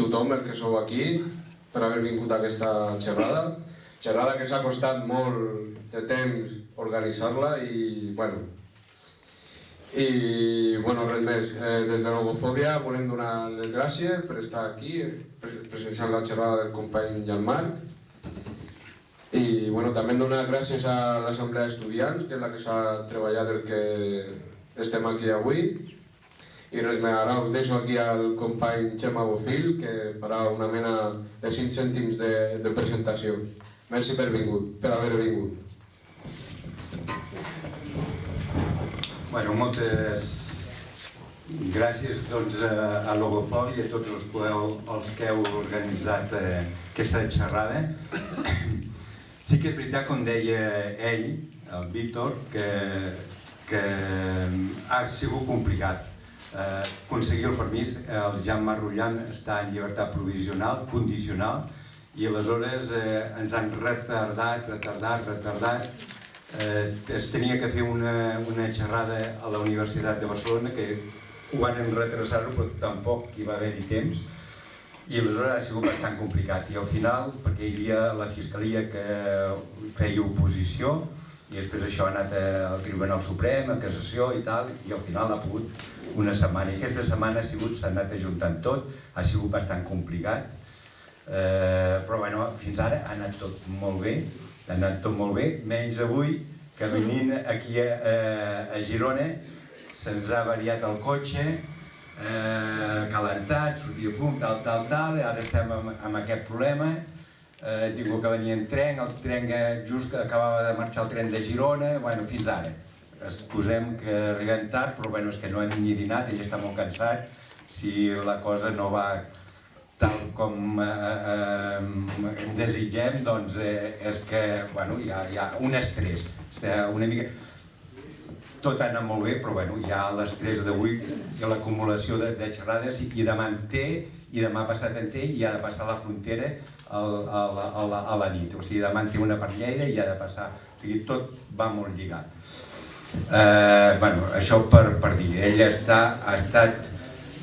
tothom el que sou aquí per haver vingut a aquesta xerrada. Xerrada que s'ha costat molt de temps organitzar-la i, bueno, res més. Des de Logofòbia volem donar les gràcies per estar aquí, presenciant la xerrada del company Jan-Marc. I també donar gràcies a l'Assemblea d'Estudiants, que és la que s'ha treballat el que estem aquí avui. I res més, ara us deixo aquí al company Xema Bofil, que farà una mena de 5 cèntims de presentació. Merci per haver vingut. Moltes gràcies a Logofòbia i a tots els que heu organitzat aquesta xerrada. Sí que és veritat, com deia ell, el Víctor, que ha sigut complicat aconseguir el permís. El Jan-Marc Rullan està en llibertat provisional, condicional, i aleshores ens han retardat. Es tenia que fer una xerrada a la Universitat de Barcelona, que ho van retrasar-ho, però tampoc hi va haver-hi temps, i aleshores ha sigut bastant complicat. I al final, perquè hi havia la Fiscalia que feia oposició, i després això ha anat al Tribunal Suprem, a Cassació i tal, i al final ha pogut una setmana. I aquesta setmana s'ha anat ajuntant tot, ha sigut bastant complicat, però fins ara ha anat tot molt bé, menys avui, que venint aquí a Girona se'ns ha variat el cotxe, calentat, sortia fum, tal, ara estem amb aquest problema. Diu que venia en tren, el tren just acabava de marxar el tren de Girona, fins ara. Excusem que arribem tard, però és que no hem ni dinat, ell està molt cansat. Si la cosa no va tal com desitgem, doncs és que hi ha un estrès, una mica... Tot ha anat molt bé, però hi ha l'estrès d'avui i l'acumulació de xerrades, i demà en té, i demà passat en té, i ha de passar la frontera a la nit. O sigui, demà en té una per Lleida i ha de passar... O sigui, tot va molt lligat. Això per dir, ell ha estat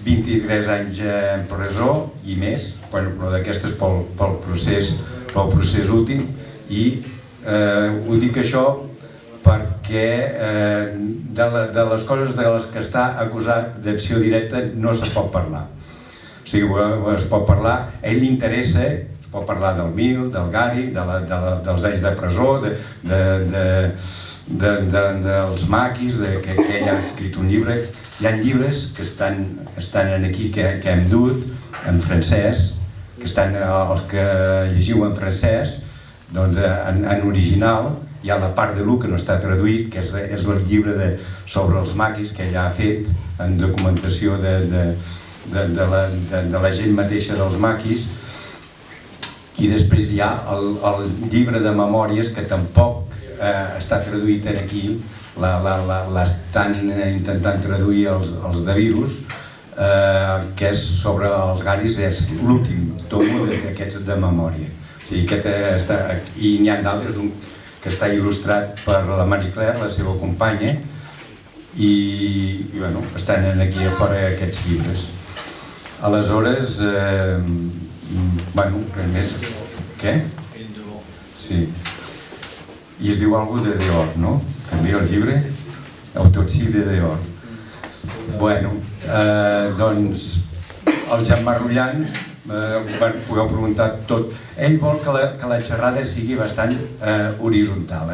23 anys en presó i més, però d'aquestes pel procés últim, i ho dic això perquè de les coses de les que està acusat d'acció directa no se pot parlar. O sigui, es pot parlar, a ell li interessa, es pot parlar del Mil, del Gari, dels anys de presó, dels maquis, que ell ha escrit un llibre. Hi ha llibres que estan aquí, que hem dut en francès, que estan els que llegiu en francès, en original. Hi ha la part de l'1 que no està traduït, que és el llibre sobre els maquis que ell ha fet en documentació de la gent mateixa dels maquis. I després hi ha el llibre de memòries, que tampoc està traduït aquí, l'estan intentant traduir els de virus, que és sobre els garis, és l'últim tomo d'aquests de memòria. I n'hi ha d'altres, que està il·lustrat per la Marie Claire, la seva companya, i estan aquí a fora aquests llibres. Aleshores, res més. Què? Sí. I es diu alguna cosa de Dehors, no? També el llibre? Autopsia de Dehors. Doncs el Jan-Marc Rullan, podeu preguntar tot. Ell vol que la xerrada sigui bastant horitzontal,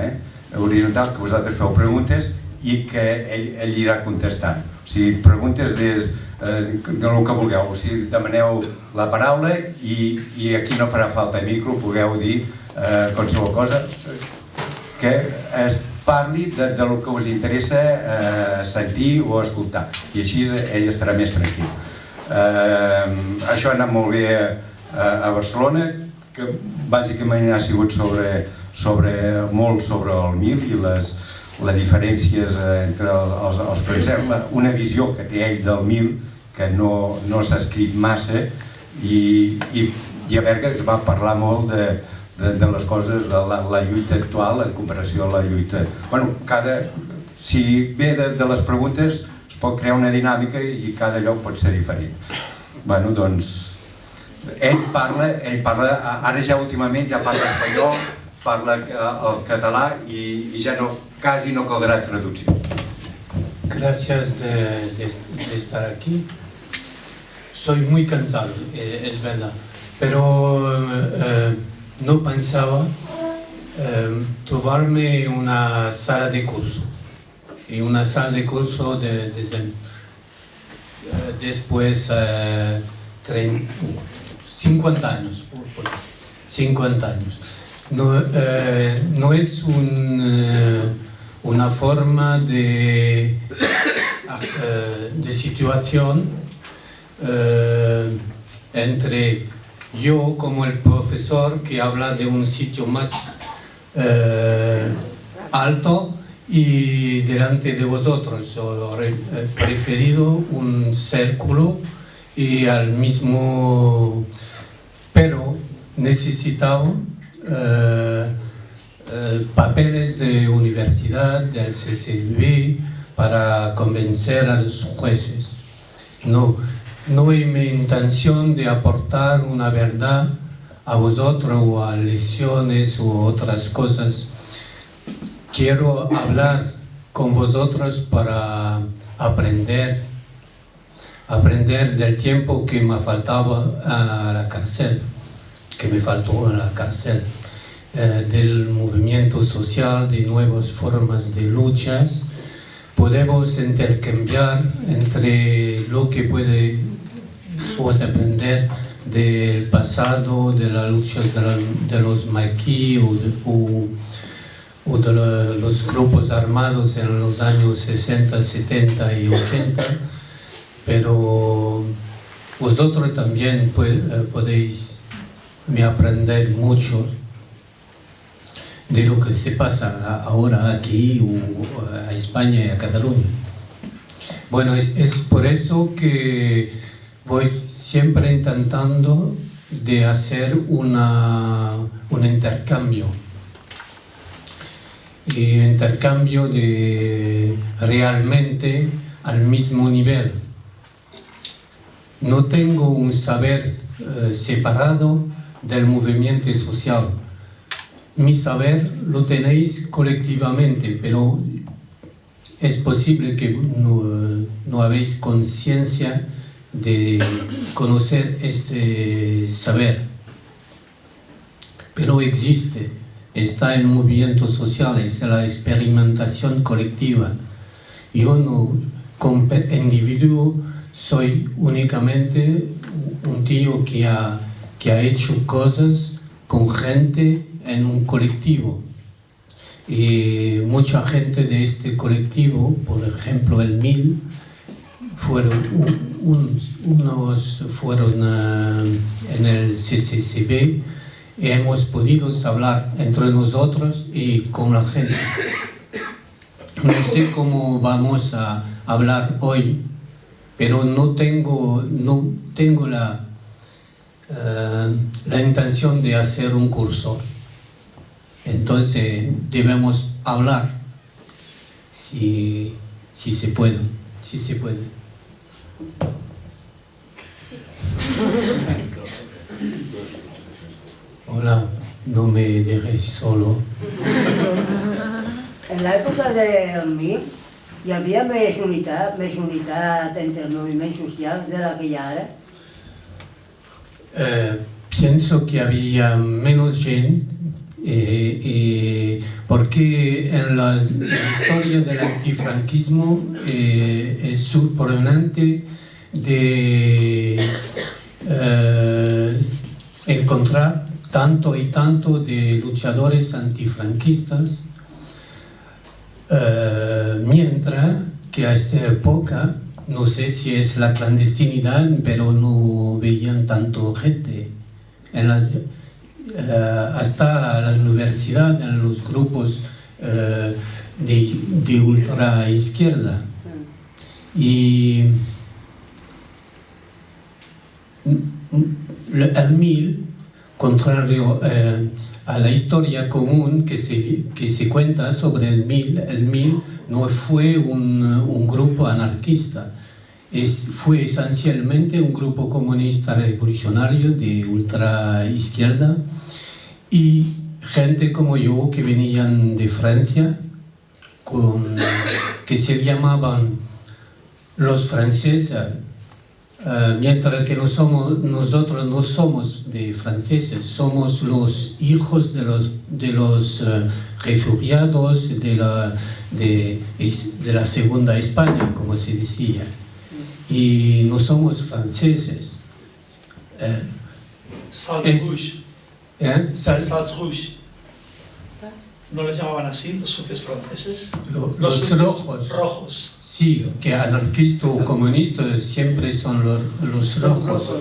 horitzontal, que vosaltres feu preguntes i que ell irà contestant. O sigui, preguntes del que vulgueu, o sigui, demaneu la paraula i aquí no farà falta micro, pugueu dir qualsevol cosa, que es parli del que us interessa sentir o escoltar, i així ell estarà més tranquil. Això ha anat molt bé a Barcelona, que bàsicament ha sigut molt sobre el Mil i les diferències entre els francesos, una visió que té ell del Mil que no s'ha escrit massa, i a Berga es va parlar molt de les coses, de la lluita actual en comparació a la lluita... Si ve de les preguntes es pot crear una dinàmica i cada lloc pot ser diferent. ell parla, ara ja últimament ja parla espanyol, parla el català i ja casi no caldrà traducció. Gracias de estar aquí. Soy muy cansado, es verdad, pero no pensaba trovarme una sala de curso. Y una sala de curso después 50 años, 50 años. No es una forma de situación entre yo como el profesor que habla de un sitio más alto y delante de vosotros. He preferido un círculo y al mismo, pero necesitaba papeles de universidad, del CCB, para convencer a los jueces. No es mi intención de aportar una verdad a vosotros o a lecciones u otras cosas. Quiero hablar con vosotros para aprender del tiempo que me faltaba a la cárcel, del movimiento social, de nuevas formas de luchas. Podemos intercambiar entre lo que podemos aprender del pasado, de la lucha de los maquis o de los grupos armados en los años 60, 70 y 80, pero vosotros también podéis aprender mucho de lo que se pasa ahora aquí a España y a Cataluña. Bueno, es por eso que voy siempre intentando de hacer un intercambio de realmente al mismo nivel. No tengo un saber separado del movimiento social. Mi saber lo tenéis colectivamente, pero es posible que no habéis conciencia de conocer ese saber. Pero existe. Está en movimientos sociales, en la experimentación colectiva. Yo como individuo soy únicamente un tío que ha hecho cosas con gente en un colectivo. Y mucha gente de este colectivo, por ejemplo el MIL, unos fueron en el CCCB, y hemos podido hablar entre nosotros y con la gente. No sé cómo vamos a hablar hoy, pero no tengo la intención de hacer un curso. Entonces debemos hablar si se puede. Hola, no me dejéis solo. En l'època del MIR hi havia més unitat entre el moviment social de la que hi ha ara? Pienso que había menos gente porque en la historia del antifranquismo es sorprendente de encontrar tanto y tanto de luchadores antifranquistas, mientras que a esta época, no sé si es la clandestinidad, pero no veían tanto gente. Hasta la universidad, en los grupos de ultra izquierda. Y el MIL, contrario a la historia común que se cuenta sobre el MIL no fue un grupo anarquista. fue esencialmente un grupo comunista revolucionario de ultra izquierda y gente como yo que venían de Francia, que se llamaban los franceses, mientras que nosotros no somos de franceses, somos los hijos de los refugiados de la Segunda España, como se decía, y no somos franceses. Salts Rouge. ¿No les llamaban así los sufis franceses? Los rojos. Rojos. Sí, que anarquistas o comunistas siempre son los rojos.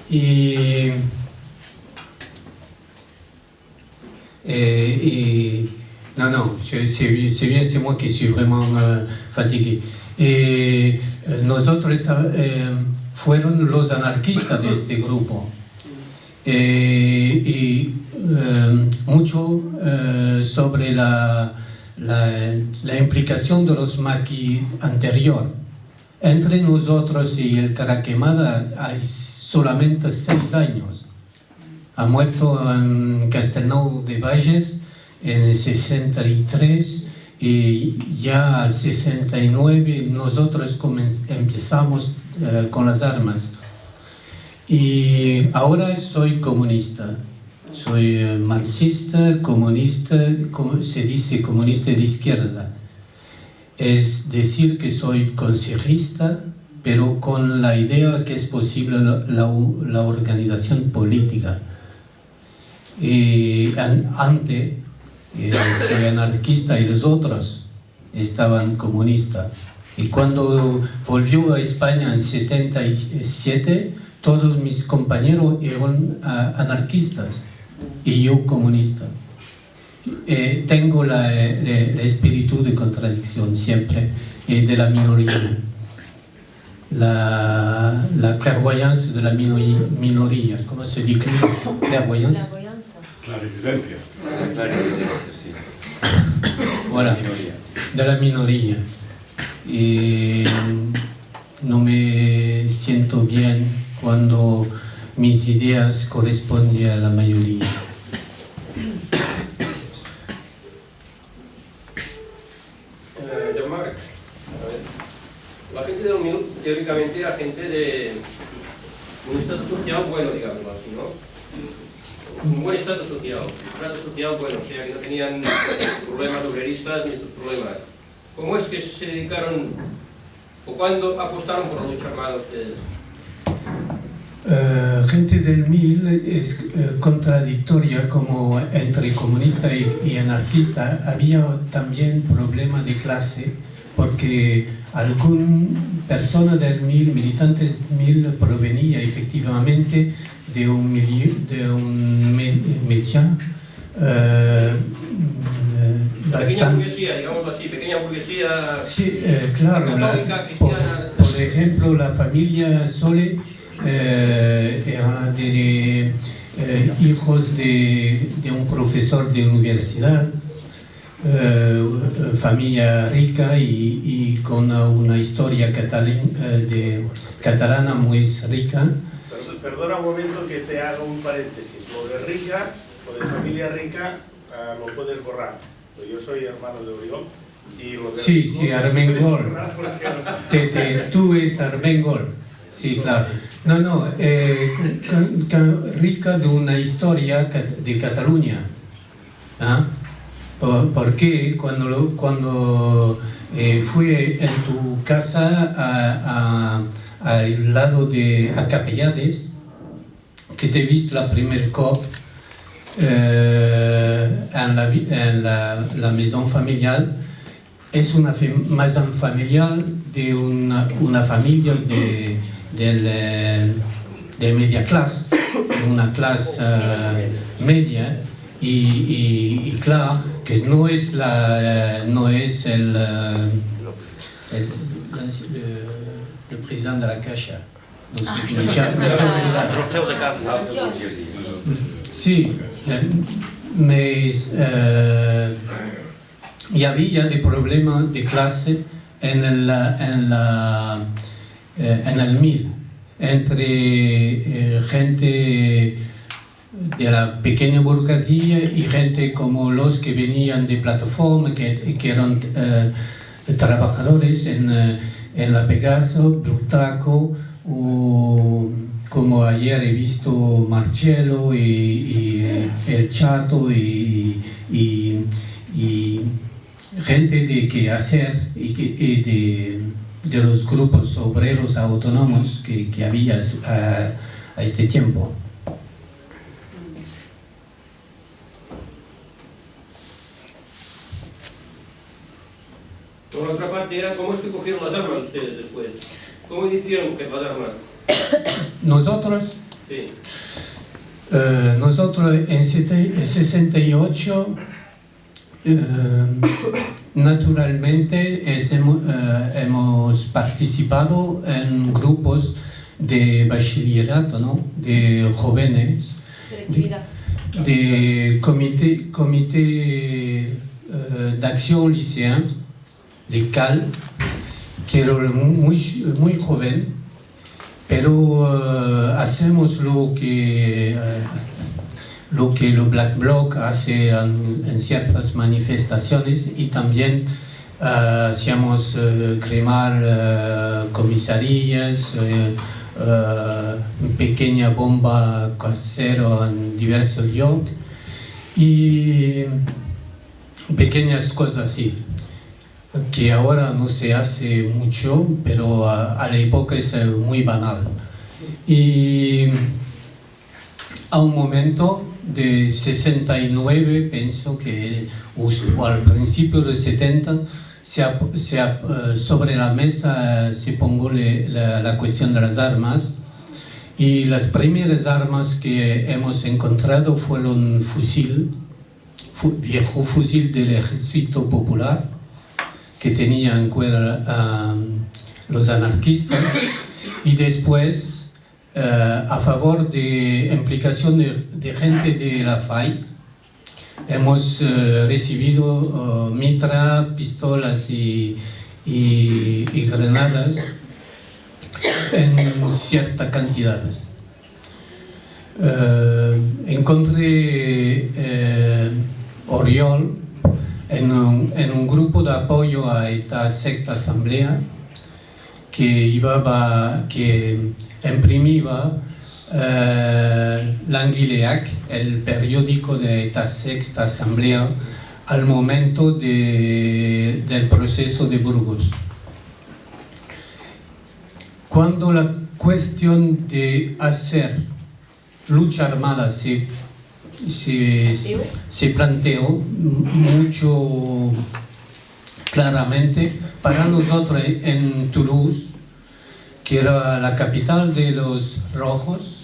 Y non, c'est bien, c'est moi qui suis vraiment fatigué. Nosotros fueron los anarquistas de este grupo. Mucho sobre la implicación de los maquis anterior. Entre nosotros y el Caraquemada hay solamente 6 años. Ha muerto en Castelnau de Bages en el 63 y ya al 69 nosotros empezamos con las armas. Y ahora soy comunista. Soy marxista, comunista, como se dice, comunista de izquierda. Es decir, que soy consejista, pero con la idea que es posible la organización política. Antes soy anarquista y los otros estaban comunistas. Y cuando volvió a España en 77, todos mis compañeros eran anarquistas. Y yo comunista. Tengo el espíritu de contradicción siempre de la minoría. La clairvoyance de la minoría. ¿Cómo se dice? Clairvoyance. Clarividencia. Voilà, de la minoría. Y no me siento bien cuando mis ideas corresponden a la mayoría. Jean-Marc, la gente del MIL teóricamente era gente de un estatus social bueno, digámoslo así, ¿no? Un buen estatus social bueno, o sea que no tenían problemas obreristas ni sus problemas. ¿Cómo es que se dedicaron o cuándo apostaron por la lucha armada ustedes? Gente del MIL es contradictoria, como entre comunista y anarquista había también problema de clase, porque alguna persona del MIL, militantes MIL, provenía efectivamente de un métier pequeña burguesía, digámoslo así, pequeña burguesía. Sí, claro, católica, cristiana. por ejemplo, la familia Sole era de hijos de un profesor de universidad, familia rica y con una historia catalana muy rica. Perdona un momento que te haga un paréntesis. Lo de rica, lo de familia rica, lo puedes borrar. Yo soy hermano de Oriol. Y lo de Sí, Armengol. Tú es Armengol. Sí, claro. No, rica de una historia de Cataluña. ¿Ah? Porque cuando fui en tu casa al lado de Capellades, que te viste la primer COP en la maison familiar, es una maison familiar de una familia de media clase, una clase media, y claro que no es el presidente de la Caixa. Trofeo de casa. Sí, y había de problemas de clase en en el 1000, entre gente de la pequeña burguesía y gente como los que venían de plataforma, que eran trabajadores en la Pegaso, Brutraco, o como ayer he visto Marcello y El Chato y gente de Quehacer y de los grupos obreros autónomos que había a este tiempo. Por otra parte era cómo es que cogieron las armas ustedes después. ¿Cómo hicieron coger las armas? Nosotros, Sí. nosotros en 68 naturalmente hemos participado en grupos de bachillerato, ¿no? De jóvenes, de comité d'acción lycéen, le CAL, que era muy joven, pero hacemos lo que lo Black Bloc hace en ciertas manifestaciones, y también hacíamos cremar comisarías, pequeña bomba casera en diversos lugares y pequeñas cosas así, que ahora no se hace mucho, pero a la época es muy banal. Y a un momento de 69, pienso que o al principio de 70, sobre la mesa se pongo la cuestión de las armas, y las primeras armas que hemos encontrado fueron viejo fusil del Ejército Popular, que tenían cuerda los anarquistas, y después a favor de implicación de gente de la FAI hemos recibido mitra, pistolas y granadas en ciertas cantidades. Encontré Oriol en un grupo de apoyo a esta sexta asamblea que imprimía L'Anguileac, el periódico de esta sexta asamblea, al momento del proceso de Burgos. Cuando la cuestión de hacer lucha armada se planteó mucho claramente para nosotros en Toulouse, que era la capital de los rojos,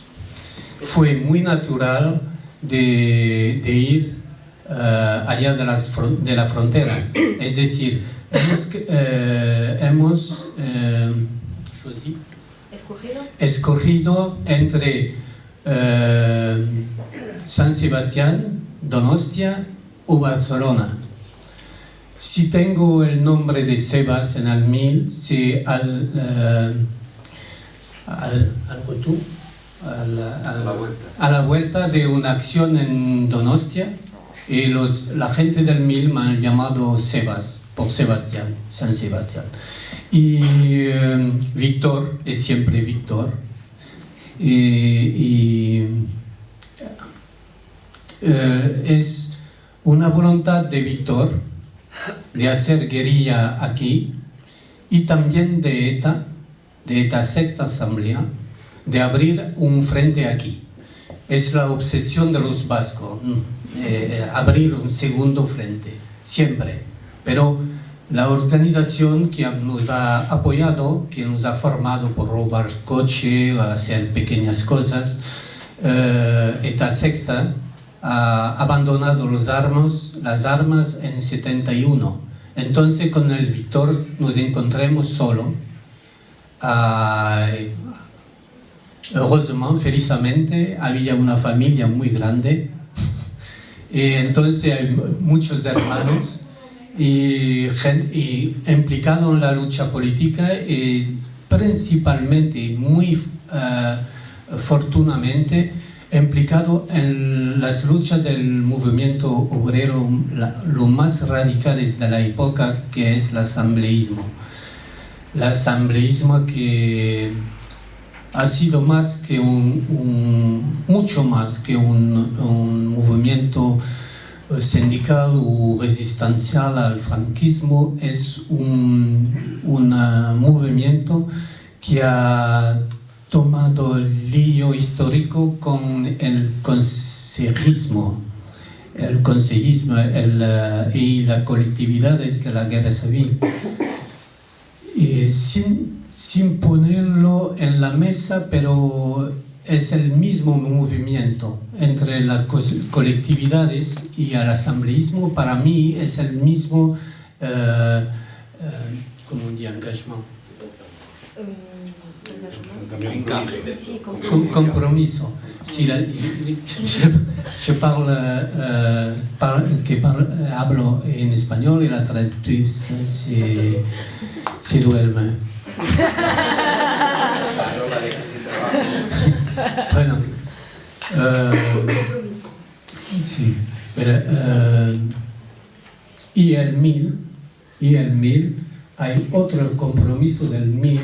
fue muy natural de ir allá de la frontera. Es decir, hemos escogido entre San Sebastián, Donostia o Barcelona. Si tengo el nombre de Sebas en el 1000, c'est a la vuelta de una acción en Donostia, y la gente del 1000 me han llamado Sebas, por Sebastián, San Sebastián. Y Víctor es siempre Víctor. Es una voluntad de Víctor de hacer guerrilla aquí, y también de esta sexta asamblea, de abrir un frente aquí. Es la obsesión de los vascos, abrir un segundo frente, siempre. Pero la organización que nos ha apoyado, que nos ha formado por robar coche, hacer pequeñas cosas, esta sexta ha abandonado las armas en 71. Entonces con el Víctor nos encontramos solo. Felizmente había una familia muy grande, y entonces hay muchos hermanos y implicados en la lucha política, y principalmente, muy fortunadamente, implicado en las luchas del movimiento obrero, lo más radicales de la época, que es el asambleísmo. El asambleísmo que ha sido más que mucho más que un movimiento sindical o resistencial al franquismo, es un movimiento que ha tomado el lío histórico con el conseguismo y la colectividad desde la guerra civil. Sin ponerlo en la mesa, pero es el mismo movimiento entre las colectividades y el asambleísmo. Para mí es el mismo engagement. Compromiso. Si hablo en español y la traductriz se duerme. Bueno, sí, pero, y el 1000, hay otro compromiso del 1000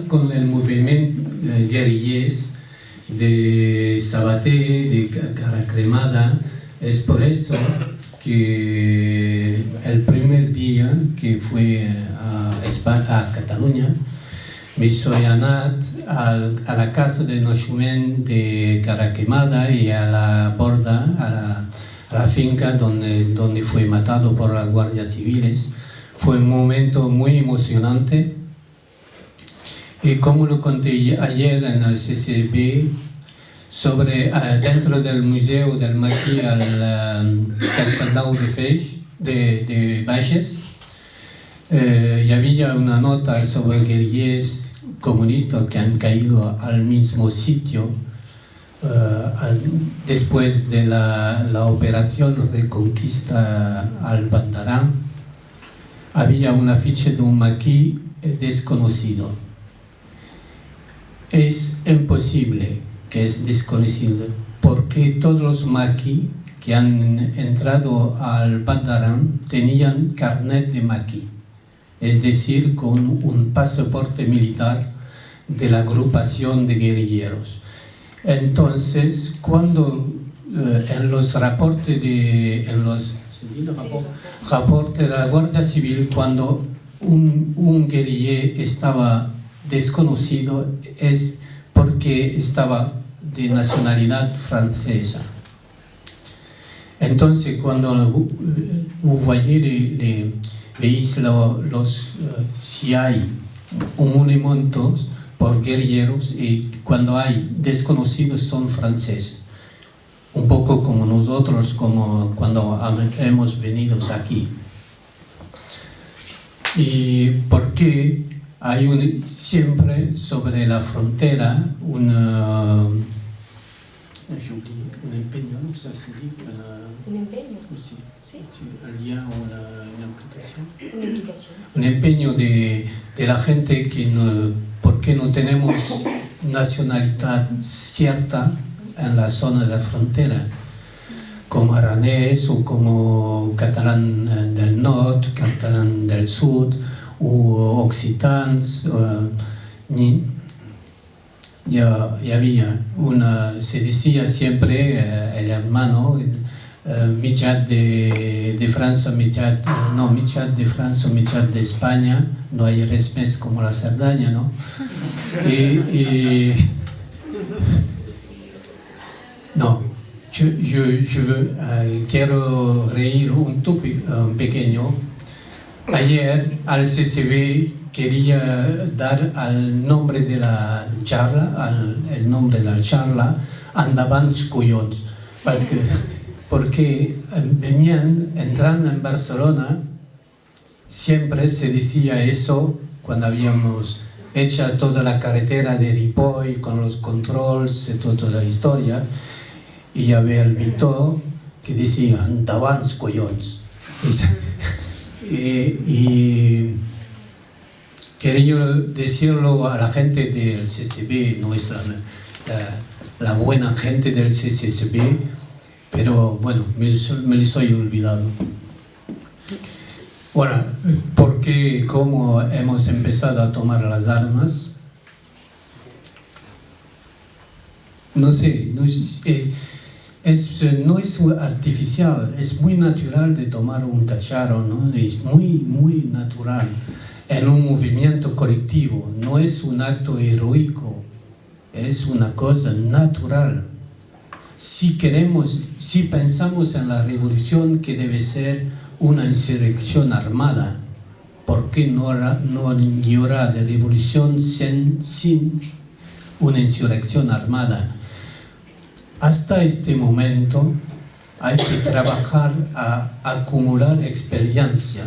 con el movimiento guerrillés de Sabaté, de Cara Cremada. Es por eso que el primer día que fui a Cataluña, me soy anat a la casa de Nochumen de Cara Quemada y a la borda, a la finca donde fue matado por las guardias civiles. Fue un momento muy emocionante. Y como lo conté ayer en el CCB, dentro del Museo del Maquis al Castellnou de Bages, y había una nota sobre guerrilleros comunistas que han caído al mismo sitio después de la operación Reconquista al Bandarán. Había un afiche de un maquis desconocido. Es imposible que es desconocido, porque todos los maquis que han entrado al Bandarán tenían carnet de maquis, es decir, con un pasaporte militar de la agrupación de guerrilleros. Entonces, cuando en los reportes de la Guardia Civil, cuando un guerrillero estaba desconocido, es porque estaba de nacionalidad francesa. Entonces, cuando veis si hay monumentos por guerrilleros, y cuando hay desconocidos son franceses, un poco como nosotros, como cuando hemos venido aquí. ¿Y por qué hay siempre sobre la frontera un empeño, ¿no? ¿Un empeño? Sí. Sí. Había una implicación. Una implicación. Un empeño de la gente que porque no tenemos nacionalidad cierta en la zona de la frontera, como aranés o como catalán del norte, catalán del sur, o occitans. Ya había se decía siempre el hermano, mitad de Francia, mitad de Francia, mitad de España. No hay resmes como la Cerdaña, ¿no? No, quiero reír un pequeño. Ayer al CCB quería dar al nombre de la charla, el nombre de la charla, Endavants Collons, porque entrando en Barcelona, siempre se decía eso cuando habíamos hecho toda la carretera de Ripoll con los controles y toda la historia, y había el mito que decía Endavants Collons. Y quería decirlo a la gente del CCB, no es la buena gente del CCB, pero bueno, me les he olvidado. Bueno, porque como hemos empezado a tomar las armas, no sé, no es artificial, es muy natural de tomar un cacharro, ¿no? Es muy natural en un movimiento colectivo, no es un acto heroico, es una cosa natural. Si pensamos en la revolución que debe ser una insurrección armada, ¿por qué no habrá de revolución sin una insurrección armada? Hasta este momento hay que trabajar a acumular experiencia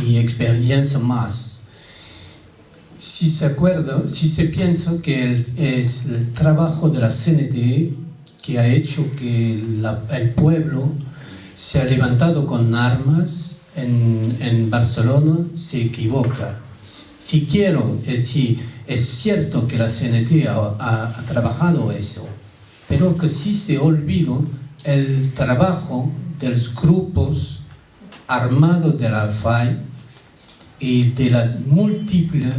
y experiencia más. Si se piensa que es el trabajo de la CNT que ha hecho que el pueblo se ha levantado con armas en Barcelona, se equivoca. Si es cierto que la CNT ha trabajado eso, pero que sí se olvidó el trabajo de los grupos armados de la FAI y de la múltiple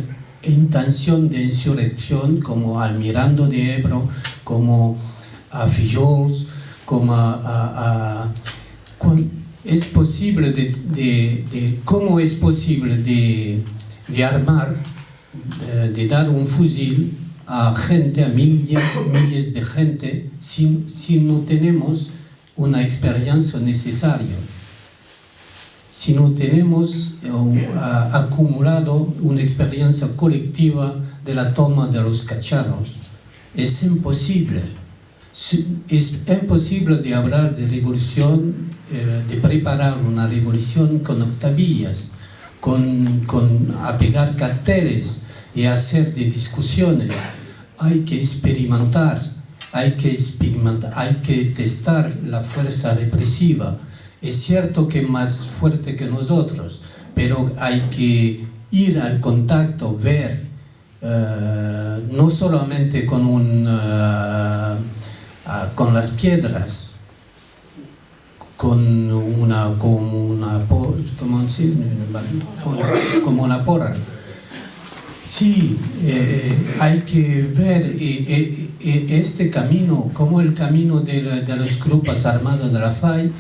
intención de insurrección como Almirando de Ebro, como a Fillols, como es posible cómo es posible de armar, de dar un fusil a gente, a miles de gente, si no tenemos una experiencia necesaria, si no tenemos acumulado una experiencia colectiva de la toma de los cacharros. Es imposible. Es imposible de hablar de revolución, de preparar una revolución con octavillas, con apegar carteles y hacer de discusiones. Hay que experimentar, hay que testar la fuerza represiva. Es cierto que es más fuerte que nosotros, pero hay que ir al contacto, ver, no solamente con las piedras, como una porra. Sí, hay que ver este camino, como el camino de los grupos armados de la FAI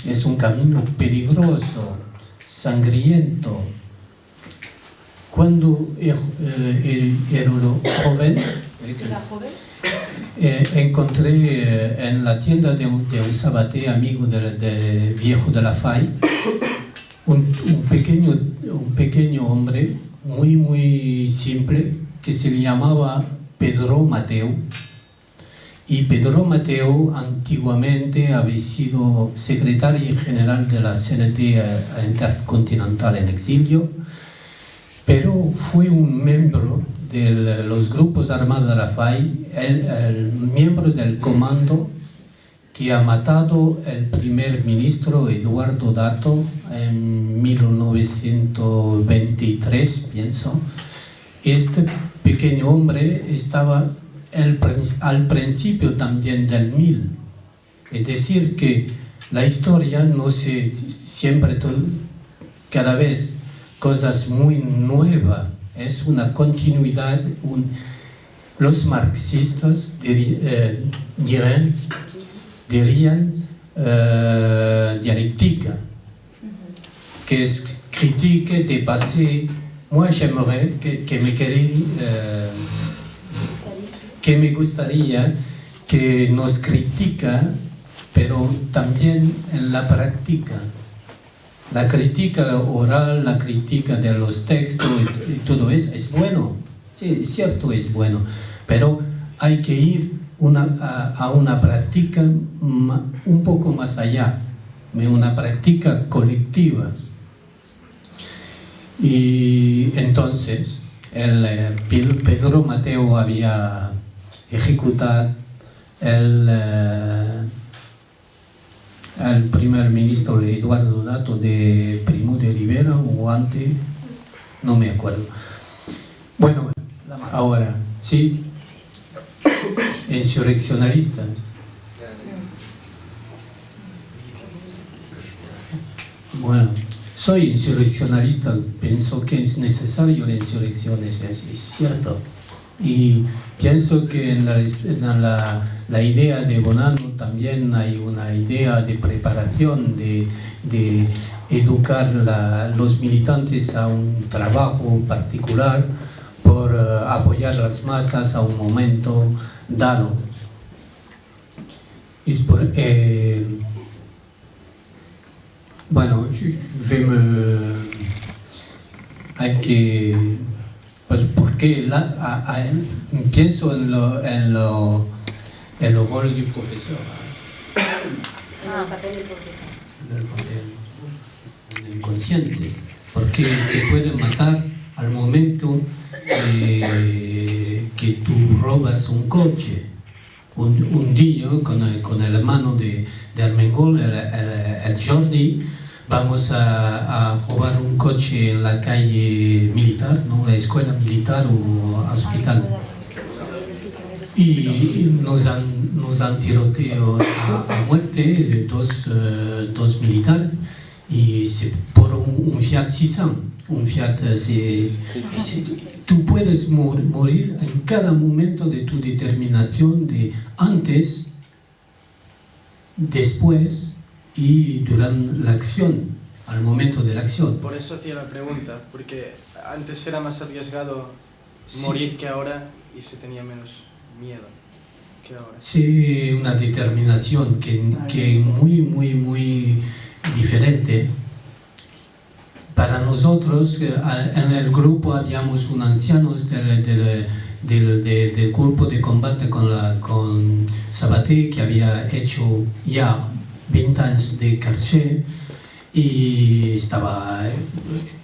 es un camino peligroso, sangriento. Cuando era joven, encontré en la tienda de un Sabaté, amigo de viejo de la FAI, un pequeño hombre muy simple que se llamaba Pedro Mateu. Y Pedro Mateu antiguamente había sido secretario general de la CNT Intercontinental en exilio, pero fue un miembro de los grupos armados de la FAI, el miembro del comando que ha matado el primer ministro Eduardo Dato en 1923, pienso. Este pequeño hombre estaba al principio también del 1000. Es decir, que la historia no se siempre, cada vez cosas muy nuevas, es una continuidad. Los marxistas dirían dialectique, que es critique de passé. Moi j'aimerais que me gustaría que nos critica, pero también en la práctica. La crítica oral, la crítica de los textos y todo eso es bueno, sí, es cierto, es bueno, pero hay que ir a una práctica un poco más allá, una práctica colectiva. Y entonces Pedro Mateu había ejecutado al primer ministro Eduardo Dato de Primo de Rivera o antes, no me acuerdo. Bueno, ahora, sí, insurreccionalista. Bueno, soy insurreccionalista, pienso que es necesario la insurrección, es cierto. Y pienso que en la idea de Bonanno también hay una idea de preparación, de educar los militantes a un trabajo particular por apoyar las masas a un momento dado. Bueno, hay que, pues porque pienso en el rol del profesor. El papel del profesor. El papel inconsciente, porque te pueden matar al momento que tú robas un coche. Un día con el hermano de Armengol, el Jordi, vamos a robar un coche en la calle militar, ¿no? La escuela militar o hospital. Y nos han tiroteado a muerte de dos militares y por un Fiat 600. Un Fiat, tú puedes morir en cada momento de tu determinación, de antes, después y durante la acción, al momento de la acción. Por eso hacía la pregunta, porque antes era más arriesgado morir que ahora y se tenía menos miedo que ahora. Sí, una determinación que muy diferente. Para nosotros, en el grupo habíamos un ancianos del grupo de combate con Sabaté, que había hecho ya 20 años de cárcel y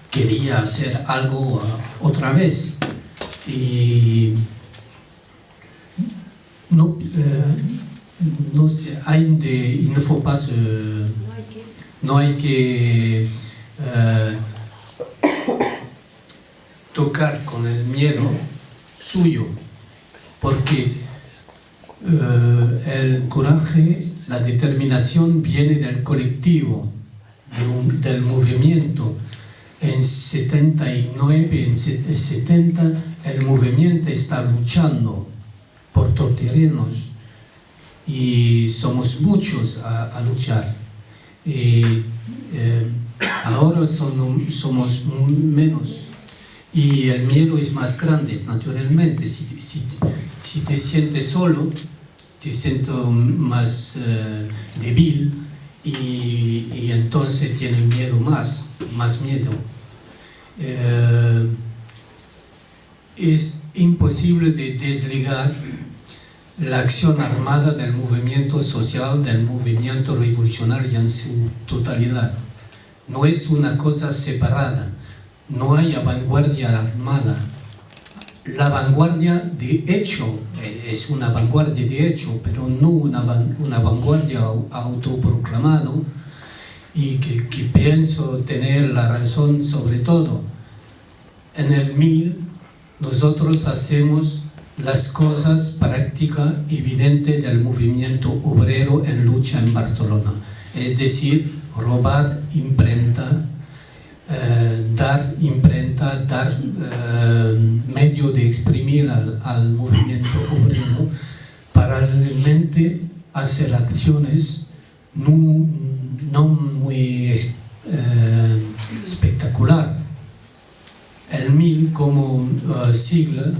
quería hacer algo otra vez. Y no hay que tocar con el miedo suyo, porque el coraje, la determinación viene del colectivo, del movimiento. En 79, en 70, el movimiento está luchando por torterrenos y somos muchos a luchar. Ahora somos menos y el miedo es más grande, naturalmente. Si te sientes solo, te sientes más débil y entonces tienes miedo más miedo. Es imposible de desligar la acción armada del movimiento social, del movimiento revolucionario en su totalidad. No es una cosa separada, no hay vanguardia armada. La vanguardia de hecho es una vanguardia de hecho, pero no una vanguardia autoproclamada, y que pienso tener la razón sobre todo. En el 1000 nosotros hacemos las cosas prácticas evidentes del movimiento obrero en lucha en Barcelona, es decir, robar imprenta, dar imprenta, dar medio de exprimir al movimiento obrero, paralelamente hacer acciones no muy espectacular. El 1000 como sigla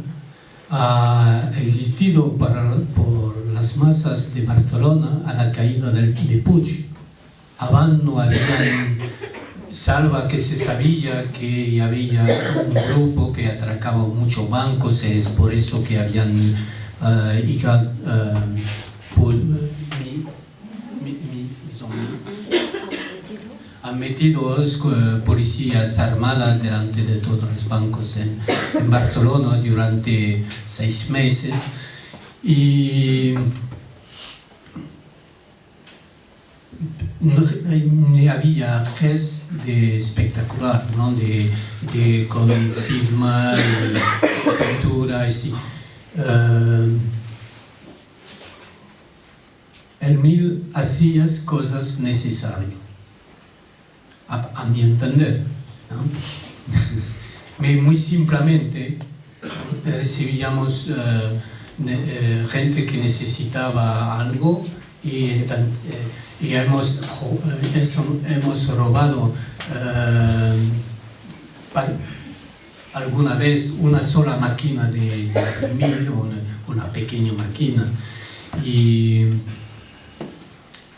ha existido por las masas de Barcelona a la caída de Puig. Abans no habían, salvo que se sabía que había un grupo que atracaba muchos bancos, es por eso que habían han metido policías armadas delante de todos los bancos en Barcelona durante 6 meses. Y no había res de espectacular, ¿no? Con film y pintura y sí. El MIL hacía cosas necesarias, a mi entender, ¿no? Muy simplemente recibíamos gente que necesitaba algo y hemos robado alguna vez una sola máquina de MIL, una pequeña máquina, y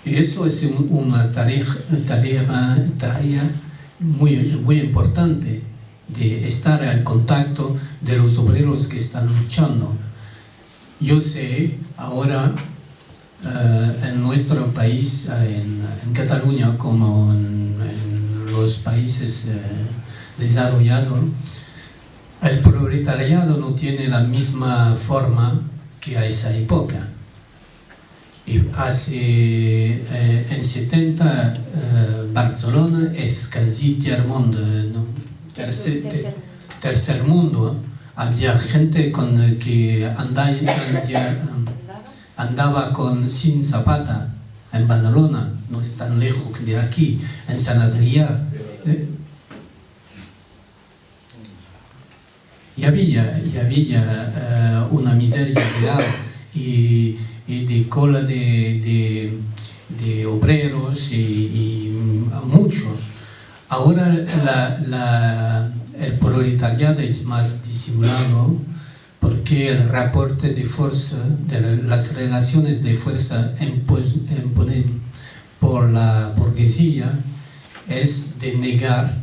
eso es una tarea muy importante, de estar al contacto de los obreros que están luchando. Yo sé ahora en nuestro país, en Cataluña, como en los países desarrollados, el proletariado no tiene la misma forma que a esa época. Y en 70 Barcelona es casi tercer mundo. Había gente que andaba sin zapata en Badalona, no es tan lejos de aquí, en San Adrià. Y había una miseria real y de cola de obreros y muchos. Ahora el proletariado es más disimulado porque el reporte de fuerza, las relaciones de fuerza impuestas por la burguesía es de negar,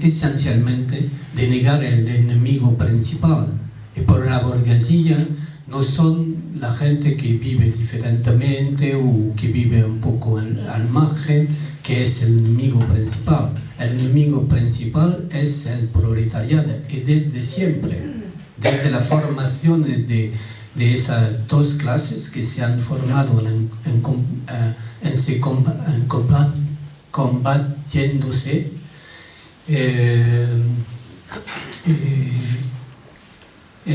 esencialmente de negar el enemigo principal. Y por la burguesía no son la gente que vive diferentemente o que vive un poco al margen, que es el enemigo principal. El enemigo principal es el proletariado, y desde siempre, desde la formación de esas dos clases que se han formado combatiéndose,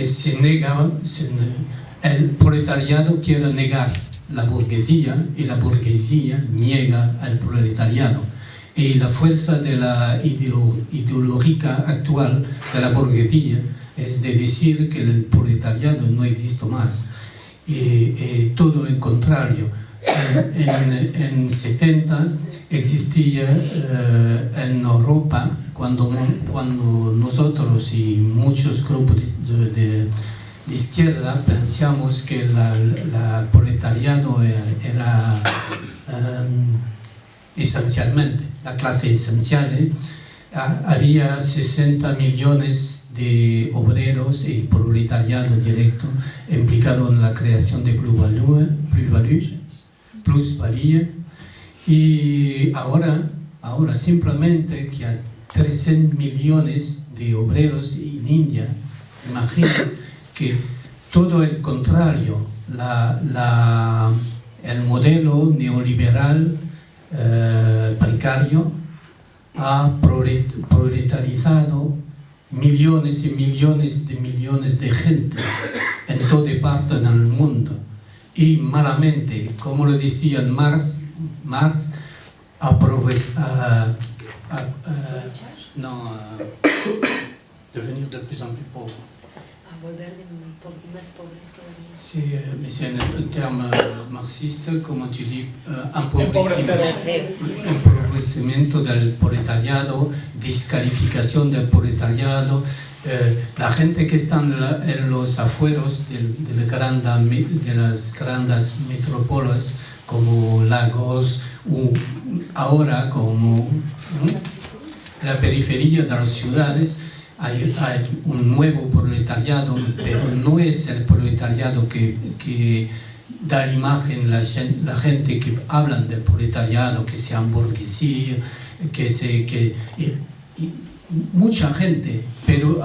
se negaban, el proletariado quiere negar la burguesía y la burguesía niega al proletariado. Y la fuerza de la ideológica actual de la burguesía es de decir que el proletariado no existe más. Y todo lo contrario. En 70 existía en Europa, cuando nosotros y muchos grupos de izquierda pensamos que el proletariado era esencialmente la clase esencial, había 60 millones de obreros y proletariado directo implicado en la creación de plusvalía, y ahora simplemente que hay 300 millones de obreros en India. Imagina que todo el contrario, el modelo neoliberal precario ha proletarizado millones y millones de gente en toda parte del mundo. Y malamente, como lo decía Marx, devenir de plus en plus pauvre. Volver más pobre todavía. Sí, c'est un terme marxiste, como tu dis, empobrecimiento del proletariado, descalificación del proletariado. La gente que está en los afueros de las grandes metrópolis como Lagos, o ahora como la periferia de las ciudades, hay un nuevo proletariado, pero no es el proletariado que da la imagen la gente que hablan del proletariado, que sea burguesía, mucha gente, pero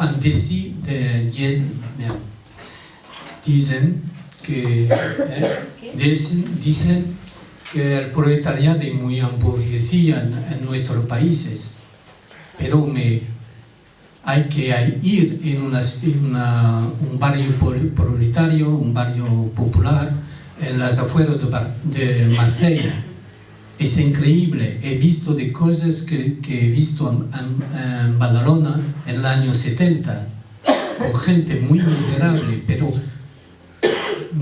dicen que el proletariado es muy empobrecido en nuestros países, pero hay que ir en un barrio proletario, un barrio popular, en las afueras de Marsella. Es increíble, he visto de cosas que he visto en Badalona en el año 70, con gente muy miserable, pero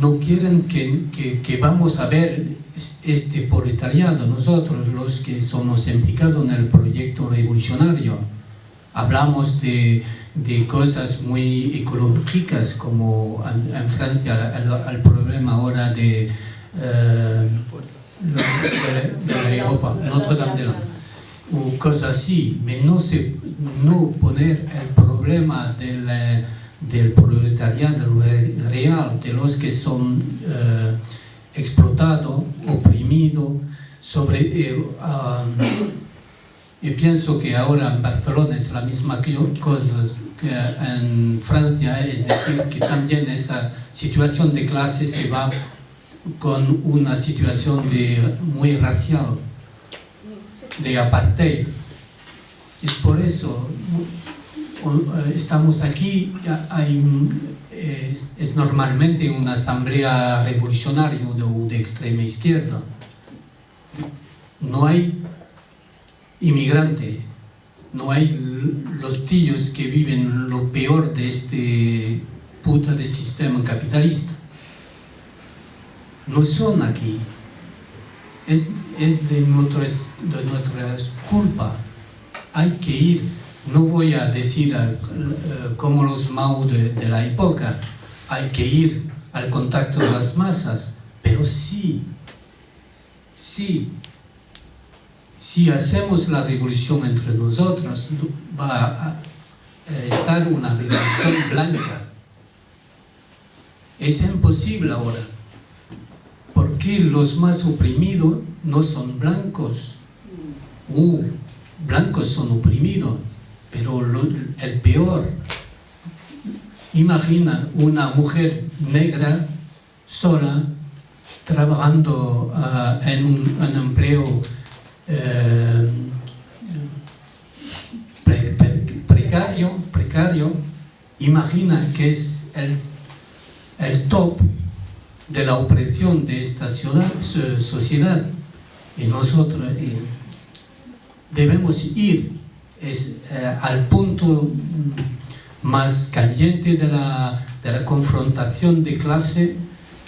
no quieren que vamos a ver este proletariado, nosotros los que somos implicados en el proyecto revolucionario. Hablamos de cosas muy ecológicas, como en Francia el problema ahora de la Europa, Notre-Dame-des-Landes, o cosas así, pero no poner el problema del proletariado real, de los que son explotados, oprimidos, y pienso que ahora en Barcelona es la misma cosa que en Francia, es decir, que también esa situación de clase se va con una situación muy racial, de apartheid. Es por eso estamos aquí, es normalmente una asamblea revolucionaria de extrema izquierda. No hay inmigrante, no hay los tíos que viven lo peor de este puta de sistema capitalista. No son aquí. Es de nuestra culpa. Hay que ir. No voy a decir como los Mao de la época, hay que ir al contacto de las masas, pero sí, si hacemos la revolución entre nosotros, va a estar una revolución blanca. Es imposible ahora, porque los más oprimidos no son blancos. Blancos son oprimidos, pero el peor. Imagina una mujer negra sola trabajando en un empleo precario. Imagina que es el top de la opresión de esta sociedad, y nosotros debemos ir al punto más caliente de la confrontación de clase,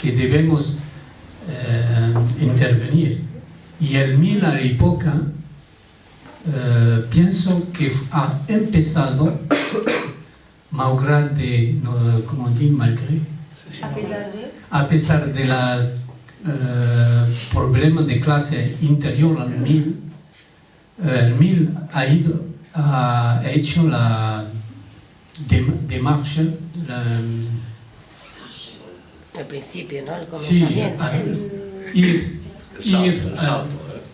que debemos intervenir. Y el MIL a la época pienso que ha empezado a pesar de los problemas de clase interior al MIL. El MIL ha hecho la demarcha, al principio, ¿no? El comenzamiento.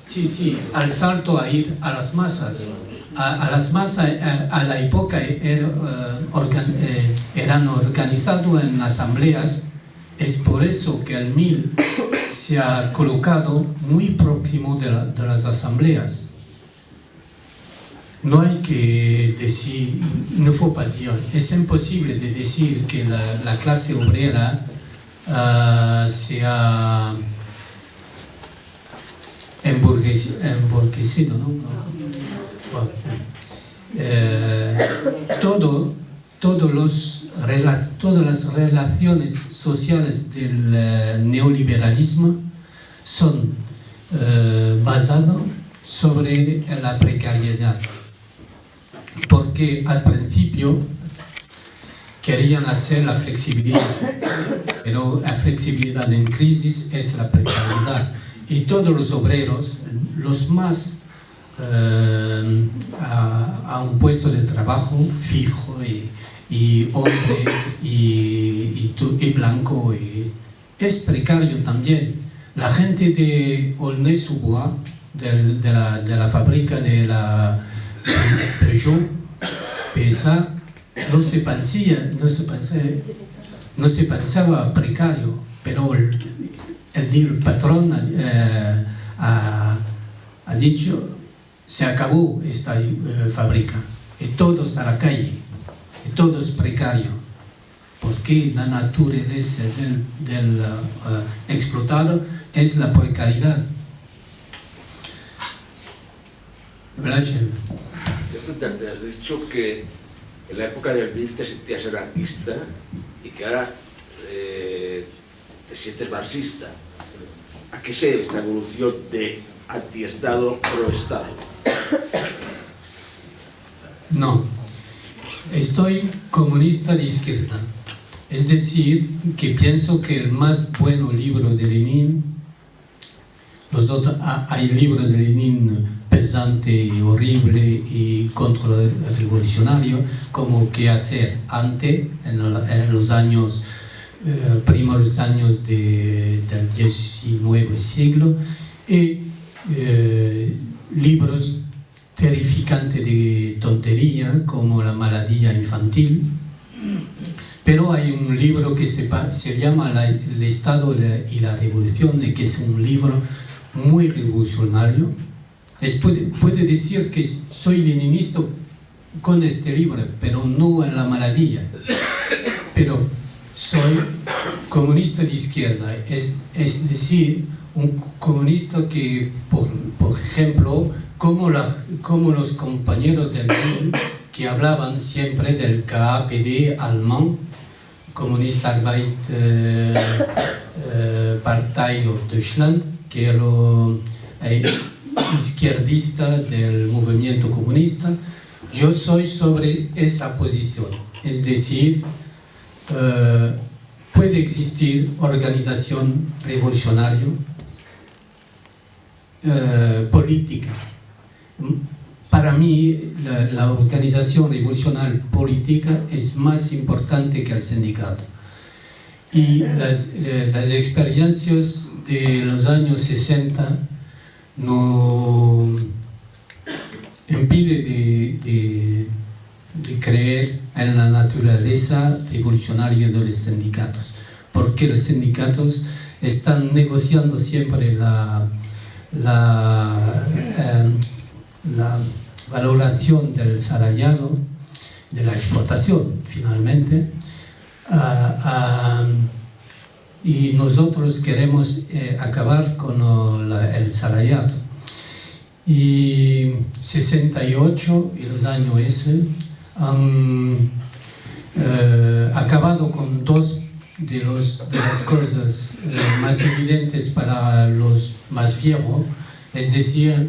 Sí, al salto a ir a las masas. A las masas a la época eran organizados en asambleas. Es por eso que el MIL se ha colocado muy próximo de las asambleas. No hay que decir, no faut pas dire, es imposible de decir que la clase obrera se ha emburguesido, ¿no? Todas las relaciones sociales del neoliberalismo son basadas sobre la precariedad, porque al principio querían hacer la flexibilidad, pero la flexibilidad en crisis es la precariedad, y todos los obreros, los más a un puesto de trabajo fijo y hombre y blanco, es precario también. La gente de Aulnay-sous-Bois, de la fábrica de la Peugeot, PSA, no se pensaba precario, pero el patrón ha dicho, se acabó esta fábrica, y todos a la calle, y todos precarios, porque la naturaleza del explotado es la precariedad. ¿Verdad, Chema? Te has dicho que en la época del BIL te sentías anarquista y que ahora te sientes marxista. ¿A qué se debe esta evolución de antiestado pro-estado? No, estoy comunista de izquierda. Es decir, que pienso que el más bueno libro de Lenin, los otros, hay libros de Lenin pesante, horrible y contrarrevolucionario, como qué hacer antes, en los años, primeros años del XIX siglo, y libros terrificantes de tontería, como La maladía infantil. Pero hay un libro que se llama El Estado y la Revolución, que es un libro muy revolucionario. Puede decir que soy leninista con este libro, pero no en La maladía. Pero soy comunista de izquierda, es decir, un comunista que, por ejemplo, como los compañeros del BIL, que hablaban siempre del KPD alemán, Kommunist Arbeit Partei of Deutschland, que era izquierdista del movimiento comunista. Yo soy sobre esa posición, es decir, puede existir organización revolucionaria política. Para mí, la organización revolucionaria política es más importante que el sindicato. Y las experiencias de los años 60 no impiden de creer en la naturaleza revolucionaria de los sindicatos, porque los sindicatos están negociando siempre la valoración del salariado, de la explotación, finalmente, y nosotros queremos acabar con el salariado. Y 68 y los años ese han acabado con dos de las cosas más evidentes para los más viejos, es decir,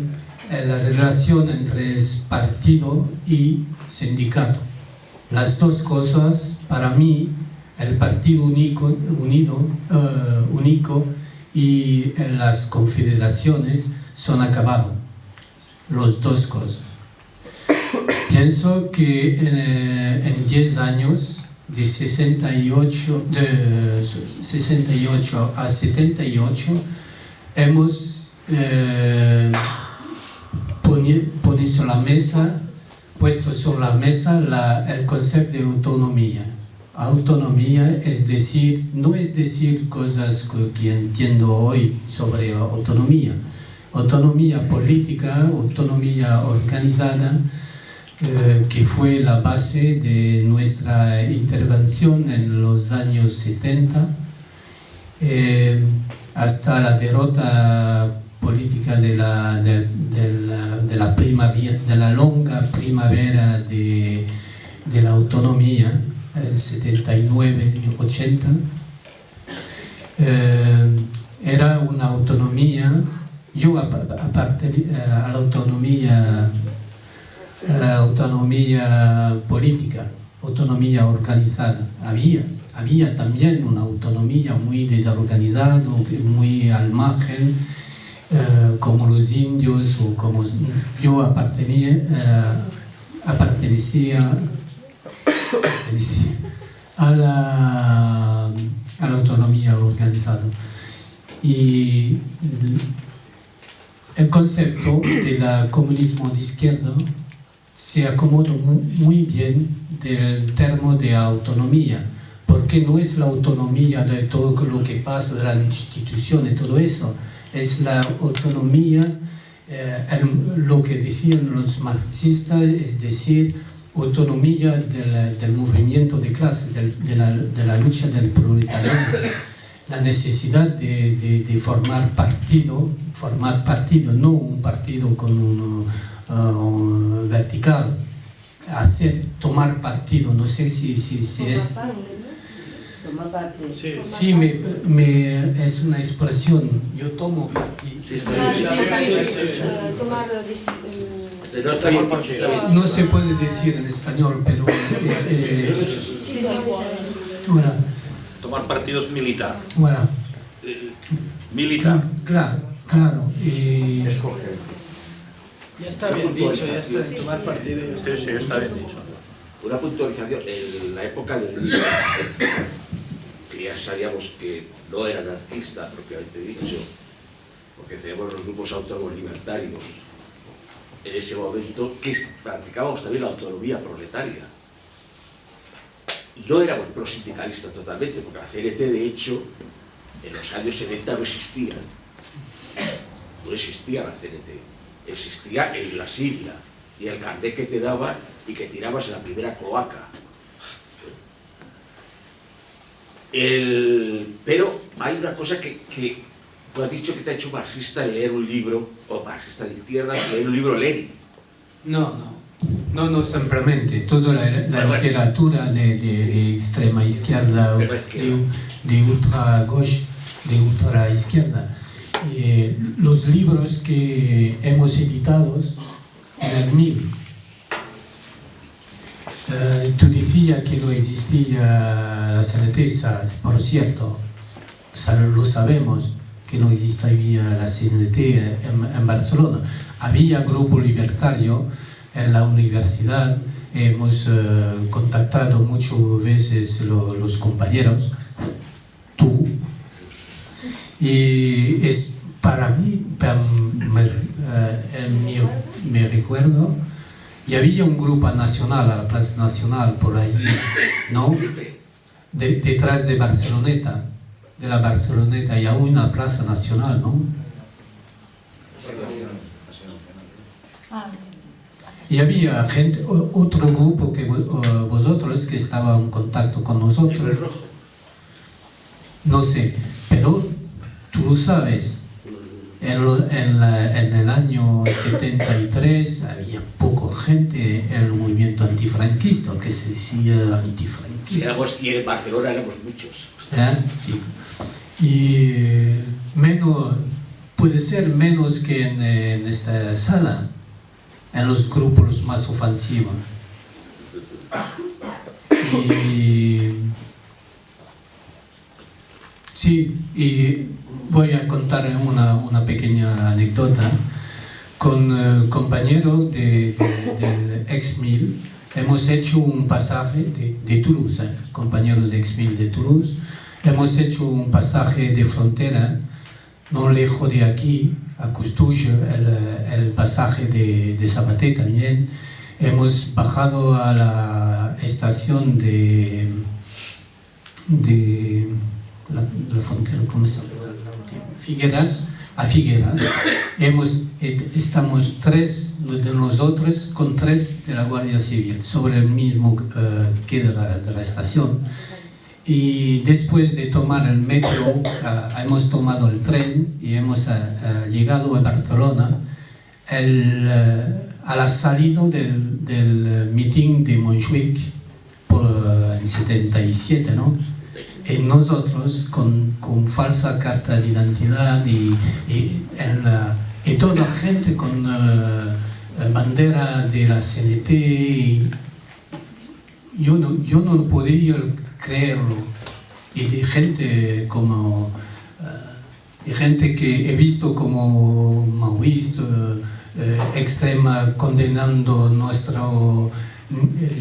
la relación entre partido y sindicato. Las dos cosas, para mí, el partido único y las confederaciones son acabados. Las dos cosas. Pienso que en 10 años, de 68 a 78, hemos puesto sobre la mesa el concepto de autonomía. Autonomía es decir, no es decir cosas que entiendo hoy sobre autonomía. Autonomía política, autonomía organizada, que fue la base de nuestra intervención en los años 70, hasta la derrota política de la longa primavera de la autonomía, el 79 y 80. Era una autonomía, yo aparte a la autonomía política, autonomía organizada, había también una autonomía muy desorganizada, muy al margen, como los indios, o como yo pertenecía a la autonomía organizada. Y el concepto del comunismo de izquierda se acomoda muy bien del término de autonomía, porque no es la autonomía de todo lo que pasa de la institución y todo eso, es la autonomía, lo que decían los marxistas, es decir, autonomía del movimiento de clase, de la lucha del proletariado, la necesidad de formar partido, no un partido con un vertical, tomar partido, no sé si es... Tomar parte. Sí, es una expresión, yo tomo partido. Tomar no se puede decir en español, pero bueno. Tomar partido es militar. Bueno. Militar. Claro. Ya está bien dicho, ya está, tomar partido. Sí, está bien dicho. Una puntualización, en la época del libro, que ya sabíamos que no era anarquista propiamente dicho, porque teníamos los grupos autónomos libertarios, en ese momento que practicábamos también la autonomía proletaria. No éramos prosindicalistas totalmente, porque la CNT de hecho en los años 70 no existía. No existía la CNT, existía en la sigla y el carnet que te daban y que tirabas en la primera cloaca. Pero hay una cosa que tú has dicho que te ha hecho marxista leer un libro, o marxista de izquierda, leer un libro de Lenin. No, simplemente toda la literatura de extrema izquierda, de ultra gauche, de ultra izquierda. Los libros que hemos editado en el 1000. Tú decías que no existía la CNT, por cierto, lo sabemos que no existía la CNT en Barcelona. Había grupo libertario en la universidad, hemos contactado muchas veces los compañeros, tú, y es para mí, me recuerdo, y había un grupo nacional, a la Plaza Nacional, por ahí, ¿no? Detrás de Barceloneta, de la Barceloneta, hay aún una Plaza Nacional, ¿no? Y había gente, otro grupo que vosotros que estaba en contacto con nosotros. No sé, pero tú lo sabes. En el año 73 había poca gente en el movimiento antifranquista, que se decía antifranquista. Si éramos 100 en Barcelona, éramos muchos. Sí. Y puede ser menos que en esta sala, en los grupos más ofensivos. Y voy a contar una pequeña anécdota. Con compañeros del ex-1000 hemos hecho un pasaje de Toulouse, compañeros de ex-1000 de Toulouse, hemos hecho un pasaje de frontera, no lejos de aquí, a Custouche, el pasaje de Sabaté también. Hemos bajado a la estación de la frontera, ¿cómo se llama? Figueras, a Figueras. Estamos tres de nosotros con tres de la Guardia Civil sobre el mismo quay de la estación. Y después de tomar el metro, hemos tomado el tren y hemos llegado a Barcelona a la salida del meeting de Montjuic en 77, ¿no? Y nosotros con falsa carta de identidad y toda la gente con bandera de la CNT. Yo no podía creerlo. Y de gente que he visto como maoísta, extrema, condenando nuestra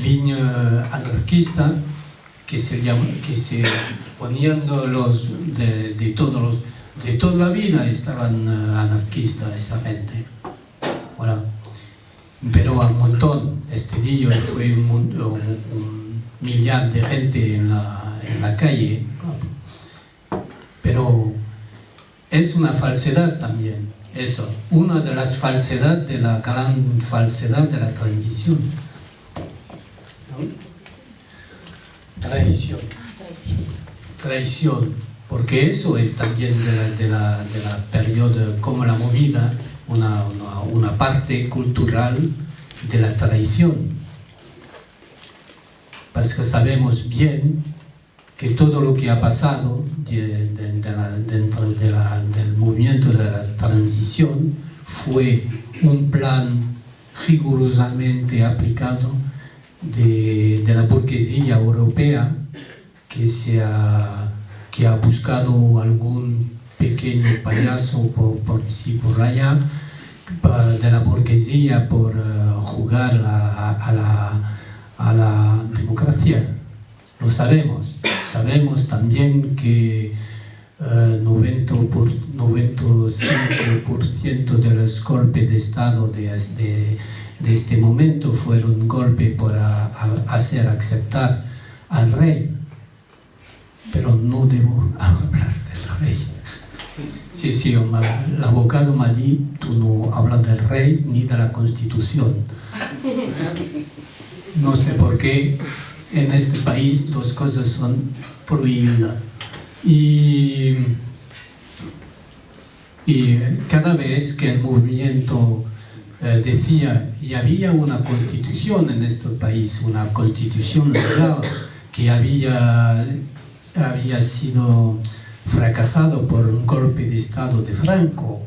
línea anarquista, que se poniendo de toda la vida estaban anarquistas esa gente. Bueno, pero un montón. Este día fue un millar de gente en la calle, pero es una falsedad también, eso, una de las falsedades, de la gran falsedad de la transición. ¿No? Traición. Traición, porque eso es también de la periodo, como la movida, una parte cultural de la traición. Pues que sabemos bien que todo lo que ha pasado dentro del movimiento de la transición fue un plan rigurosamente aplicado de la burguesía europea que ha buscado algún pequeño payaso por allá de la burguesía por jugar a la democracia. Lo sabemos. Sabemos también que 95% de los golpes de Estado de este momento fueron golpes por hacer aceptar al rey. Pero no debo hablar del rey. Sí, el abogado me ha dicho, tú no hablas del rey ni de la Constitución. No sé por qué en este país dos cosas son prohibidas. Y cada vez que el movimiento decía, y había una constitución en este país, una constitución legal que había sido fracasado por un golpe de Estado de Franco,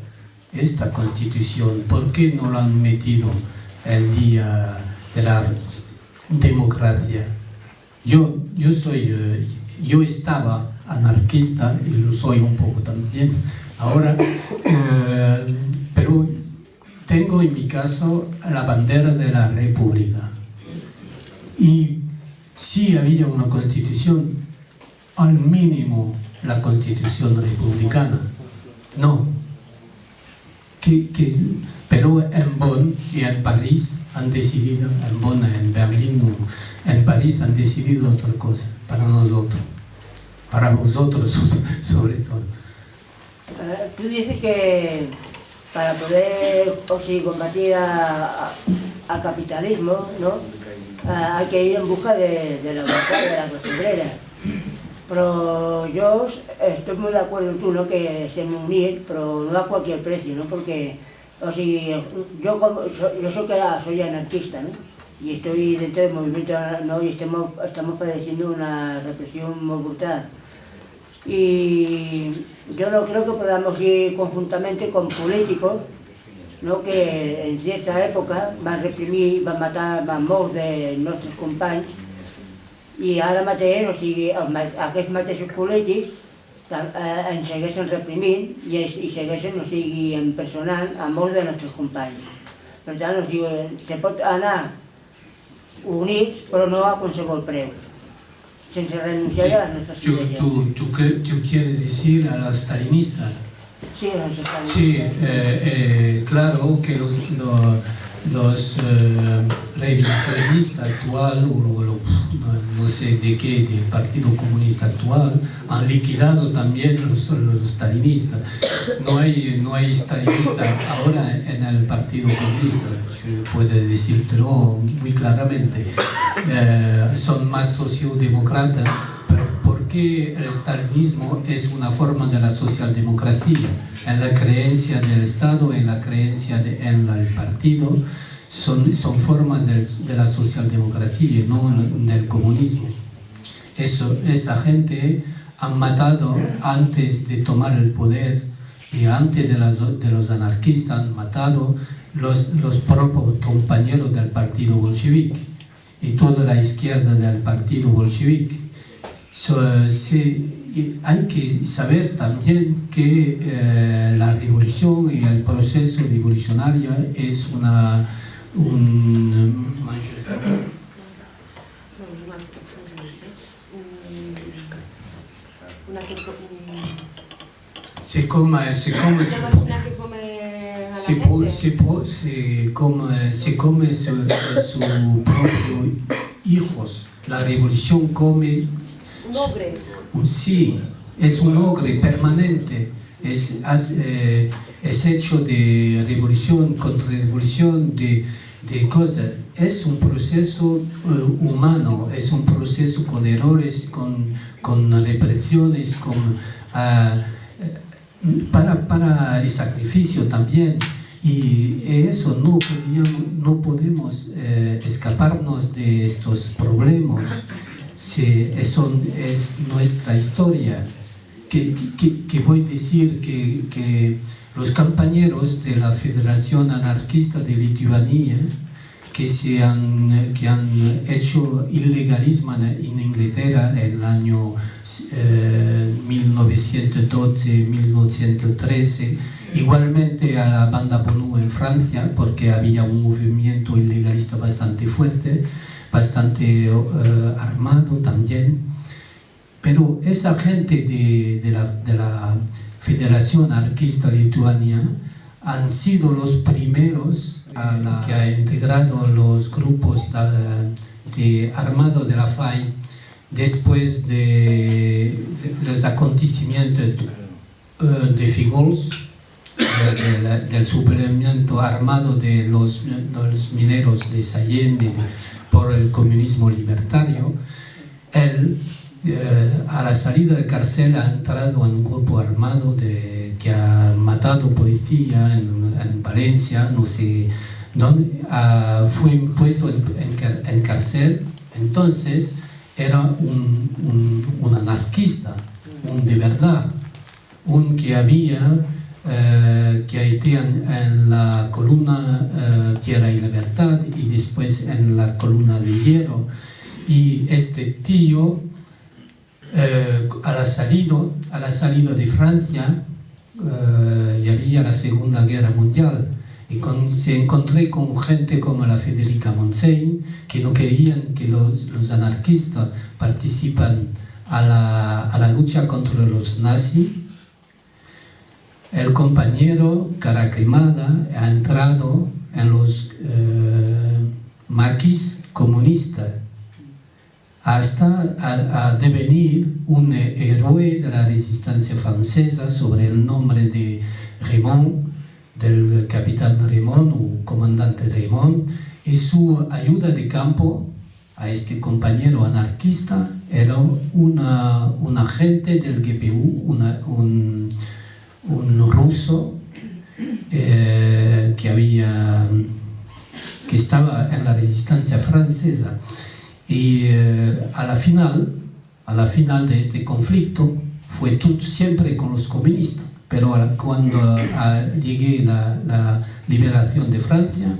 esta constitución, ¿por qué no la han metido el día de la democracia? Yo estaba anarquista y lo soy un poco también ahora, pero tengo en mi caso la bandera de la República. Y si había una constitución, al mínimo la constitución republicana. No. Pero en Bonn y en París han decidido, en Bonn, en Berlín, en París han decidido otra cosa, para nosotros, para vosotros sobre todo. Tú dices que para poder combatir al capitalismo, ¿no? Hay que ir en busca de la libertad, de la costumbrera. Pero yo estoy muy de acuerdo en tú, ¿no? Que se me unir, pero no a cualquier precio, ¿no? Porque yo soy anarquista, ¿no? Y estoy dentro del movimiento, ¿no? Y estamos padeciendo una represión muy brutal. Y yo no creo que podamos ir conjuntamente con políticos, ¿no? Que en cierta época van reprimir, van matar, van molts de nostres companys, i ara mateix, o sigui, aquests mateixos polítics ens segueixen reprimint i segueixen, o sigui, empresonant a molts de nostres companys. Per tant, o sigui, se pot anar units, però no a qualsevol preu, sense renunciar a les nostres idees. ¿Tú quieres decir a los stalinistas? Sí, a los stalinistas. Sí, claro que los revisionistas actuales, no sé de qué, del Partido Comunista actual, han liquidado también los stalinistas. No hay stalinistas ahora en el Partido Comunista, se puede decírtelo muy claramente. Son más socialdemócratas, porque el stalinismo es una forma de la socialdemocracia, en la creencia del Estado, en la creencia en el partido, son formas de la socialdemocracia, no del comunismo. Esa gente han matado antes de tomar el poder y antes de los anarquistas han matado los propios compañeros del partido bolchevique y toda la izquierda del partido bolchevique. Hay que saber también que la revolución y el proceso revolucionario es c'est comme sus propios hijos. La revolución come... Un ogre. Sí, es un ogre permanente. es hecho de revolución, contrarrevolución, de cosas. Es un proceso humano, es un proceso con errores, con represiones, para el sacrificio también. Y eso no podemos escaparnos de estos problemas. Es nuestra historia. Que voy a decir que los compañeros de la Federación Anarquista de Lituania que han hecho ilegalismo en Inglaterra en el año 1912-1913, igualmente a la banda Bonu en Francia, porque había un movimiento ilegalista bastante fuerte, bastante armado también. Pero esa gente de la Federación Anarquista Lituania han sido los primeros que han integrado los grupos armados de la FAI después de los acontecimientos de Figolles, del sublevamiento armado de los mineros de Sallent por el comunismo libertario. Él, a la salida de cárcel, ha entrado en un grupo armado que ha matado policía en Valencia, no sé dónde, fue puesto en cárcel. Entonces era un anarquista, un de verdad, un que había en la columna Tierra y Libertad y después en la columna de Hierro. Y este tío, a la salida de Francia, y había la Segunda Guerra Mundial, y se encontré con gente como la Federica Montseny, que no querían que los anarquistas participan a la lucha contra los nazis. El compañero cara quemada ha entrado en los maquis comunistas hasta a devenir un héroe de la resistencia francesa sobre el nombre de Raymond, del capitán Raymond o comandante Raymond, y su ayuda de campo a este compañero anarquista era un agente del GPU, un ruso que estaba en la resistencia francesa. Y a la final de este conflicto fue siempre con los comunistas, pero cuando llegué la liberación de Francia,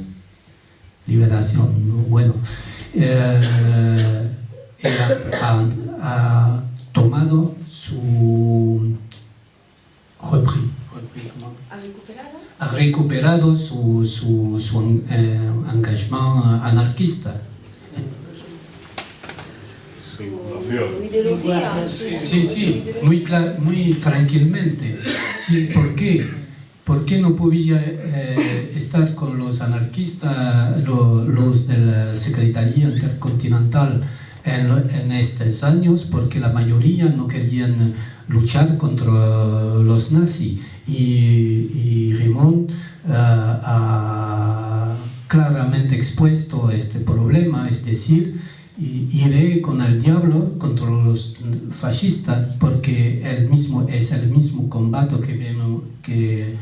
ha tomado su ha recuperado su engagement anarquista. Sí, muy tranquilamente. Sí, ¿por qué? ¿Por qué no podía estar con los anarquistas, los de la Secretaría Intercontinental en estos años? Porque la mayoría no querían luchar contra los nazis. Y Raymond ha claramente expuesto este problema, es decir, iré con el diablo contra los fascistas porque es el mismo combate que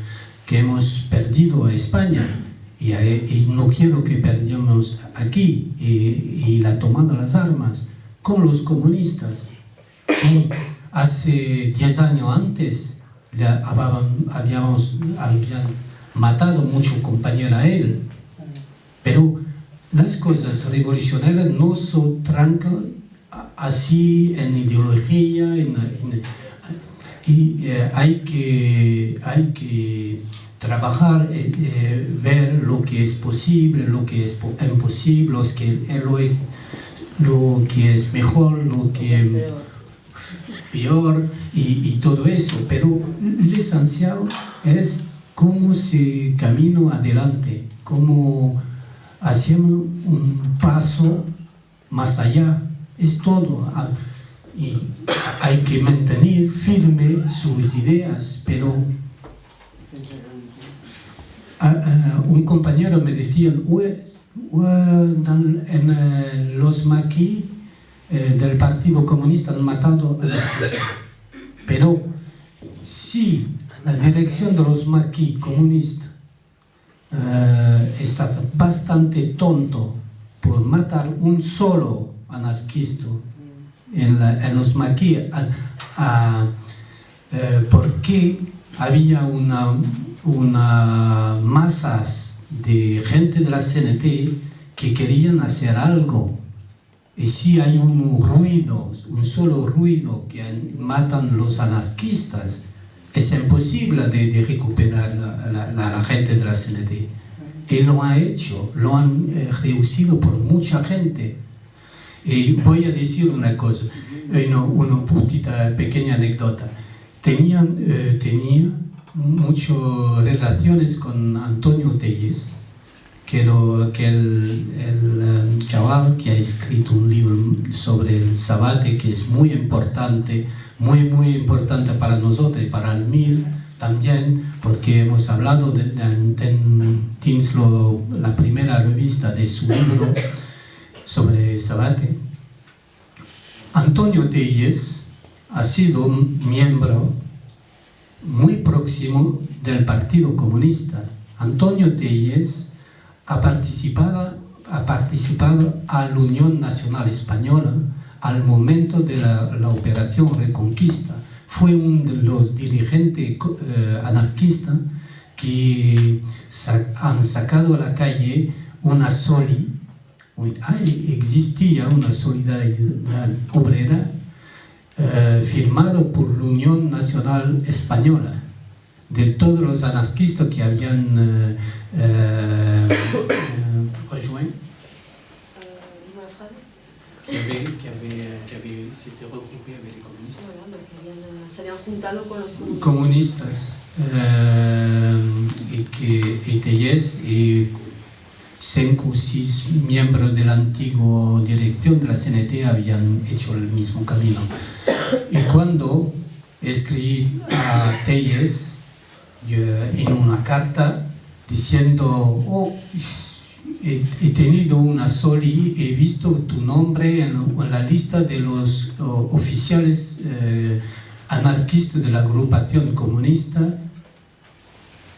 hemos perdido en España y no quiero que perdamos aquí y la toma de las armas con los comunistas. Y hace 10 años antes habían matado mucho compañero a él, pero las cosas revolucionarias no se trancan así en ideología, y hay que trabajar, ver lo que es posible, lo que es imposible, lo que es mejor, lo que es peor y todo eso. Pero lo esencial es cómo se camina adelante, cómo hacemos un paso más allá. Es todo. y hay que mantener firme sus ideas, pero un compañero me decía, en los maquis del Partido Comunista han matado a anarquistas, pero si la dirección de los maquis comunistas está bastante tonto por matar un solo anarquista en los maquis, porque había una masas de gente de la CNT que querían hacer algo, y si hay un ruido, un solo ruido que matan los anarquistas, es imposible de recuperar la gente de la CNT. Y lo ha hecho, lo han reducido por mucha gente. Y voy a decir una cosa, una pequeña anécdota. Tenía muchas relaciones con Antonio Telles, que el chaval que ha escrito un libro sobre el Sabate, que es muy importante, muy importante para nosotros y para el MIR también, porque hemos hablado de Tinslo, la primera revista de su libro sobre Sabate. Antonio Telles ha sido un miembro muy próximo del Partido Comunista. Antonio Telles ha participado a la Unión Nacional Española al momento de la Operación Reconquista. Fue uno de los dirigentes anarquistas que han sacado a la calle una existía una solidaridad obrera firmado por la Unión Nacional Española, de todos los anarquistas que habían rejoint, que s'étaient regroupés avec les communistes. Voilà, se habían juntado con los comunistas. Y que Telles y 5 o 6 miembros de la antigua dirección de la CNT habían hecho el mismo camino. Y cuando escribí a Telles en una carta diciendo, he tenido una soli, he visto tu nombre en la lista de los oficiales anarquistas de la agrupación comunista,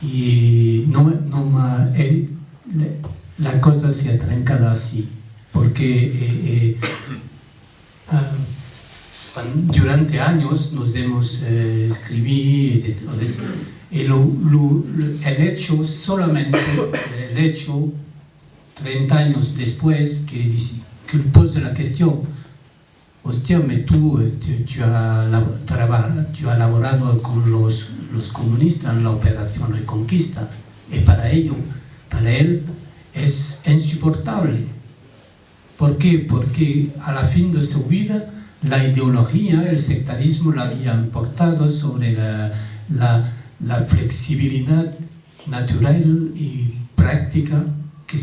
y la cosa se ha trancado así, porque durante años nos hemos escrito, el hecho solamente, el hecho 30 años después, que pose la cuestión, hostia, tú has laborado con los comunistas en la Operación Reconquista, y para él es insoportable. ¿Por qué? Porque a la fin de su vida la ideología, el sectarismo la había importado sobre la flexibilidad natural y práctica que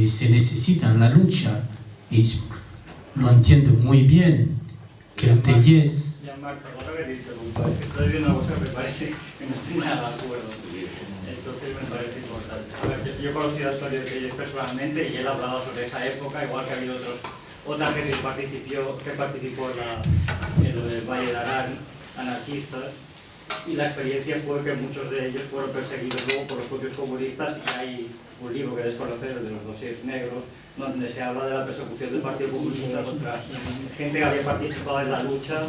se necesita en la lucha. Y lo entiendo muy bien, que el Telles... Jean-Marc, perdona que te interrumpa, es que estoy viendo una cosa que me parece que no estoy nada de acuerdo. Entonces me parece importante. A ver, yo he conocido a Antonio Telles personalmente y él ha hablado sobre esa época, igual que ha habido otra gente que participó en lo del Valle de Arán, anarquistas, y la experiencia fue que muchos de ellos fueron perseguidos luego por los propios comunistas, y hay un libro que desconocer, el de los dosieres negros, donde se habla de la persecución del Partido Comunista contra gente que había participado en la lucha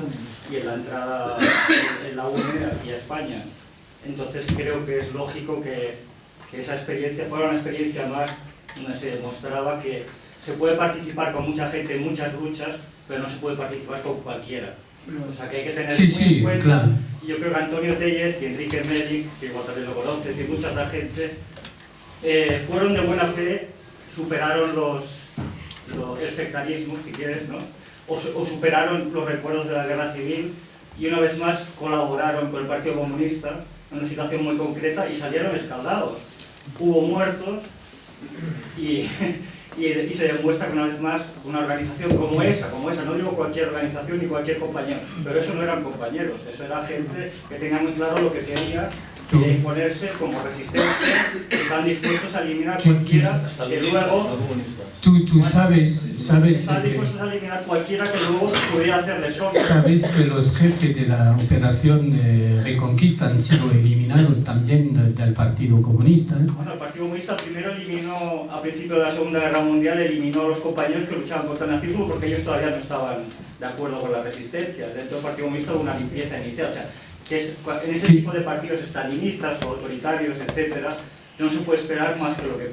y en la entrada en la UNE aquí a España. Entonces creo que es lógico que esa experiencia fuera una experiencia más donde se demostraba que se puede participar con mucha gente en muchas luchas, pero no se puede participar con cualquiera. O sea que hay que tener muy en cuenta, claro. Y yo creo que Antonio Telles y Enrique Melic, que igual también lo conoces, y mucha otra gente, fueron de buena fe, superaron el sectarismo, si quieres, ¿no? O superaron los recuerdos de la guerra civil, y una vez más colaboraron con el Partido Comunista en una situación muy concreta y salieron escaldados. Hubo muertos y y se demuestra que una vez más una organización como esa, no digo cualquier organización ni cualquier compañero, pero eso no eran compañeros, eso era gente que tenía muy claro lo que quería imponerse como resistencia, que están dispuestos a eliminar cualquiera que luego... Tú sabes están que, dispuestos a eliminar cualquiera que luego pudiera hacerle sombra. sabes que los jefes de la operación Reconquista han sido eliminados también del Partido Comunista. Bueno, el Partido Comunista primero eliminó, a principio de la Segunda Guerra Mundial, eliminó a los compañeros que luchaban contra el nazismo porque ellos todavía no estaban de acuerdo con la resistencia. Dentro del Partido Comunista hubo una limpieza inicial. O sea, que en ese tipo de partidos estalinistas o autoritarios, etcétera, no se puede esperar más que lo que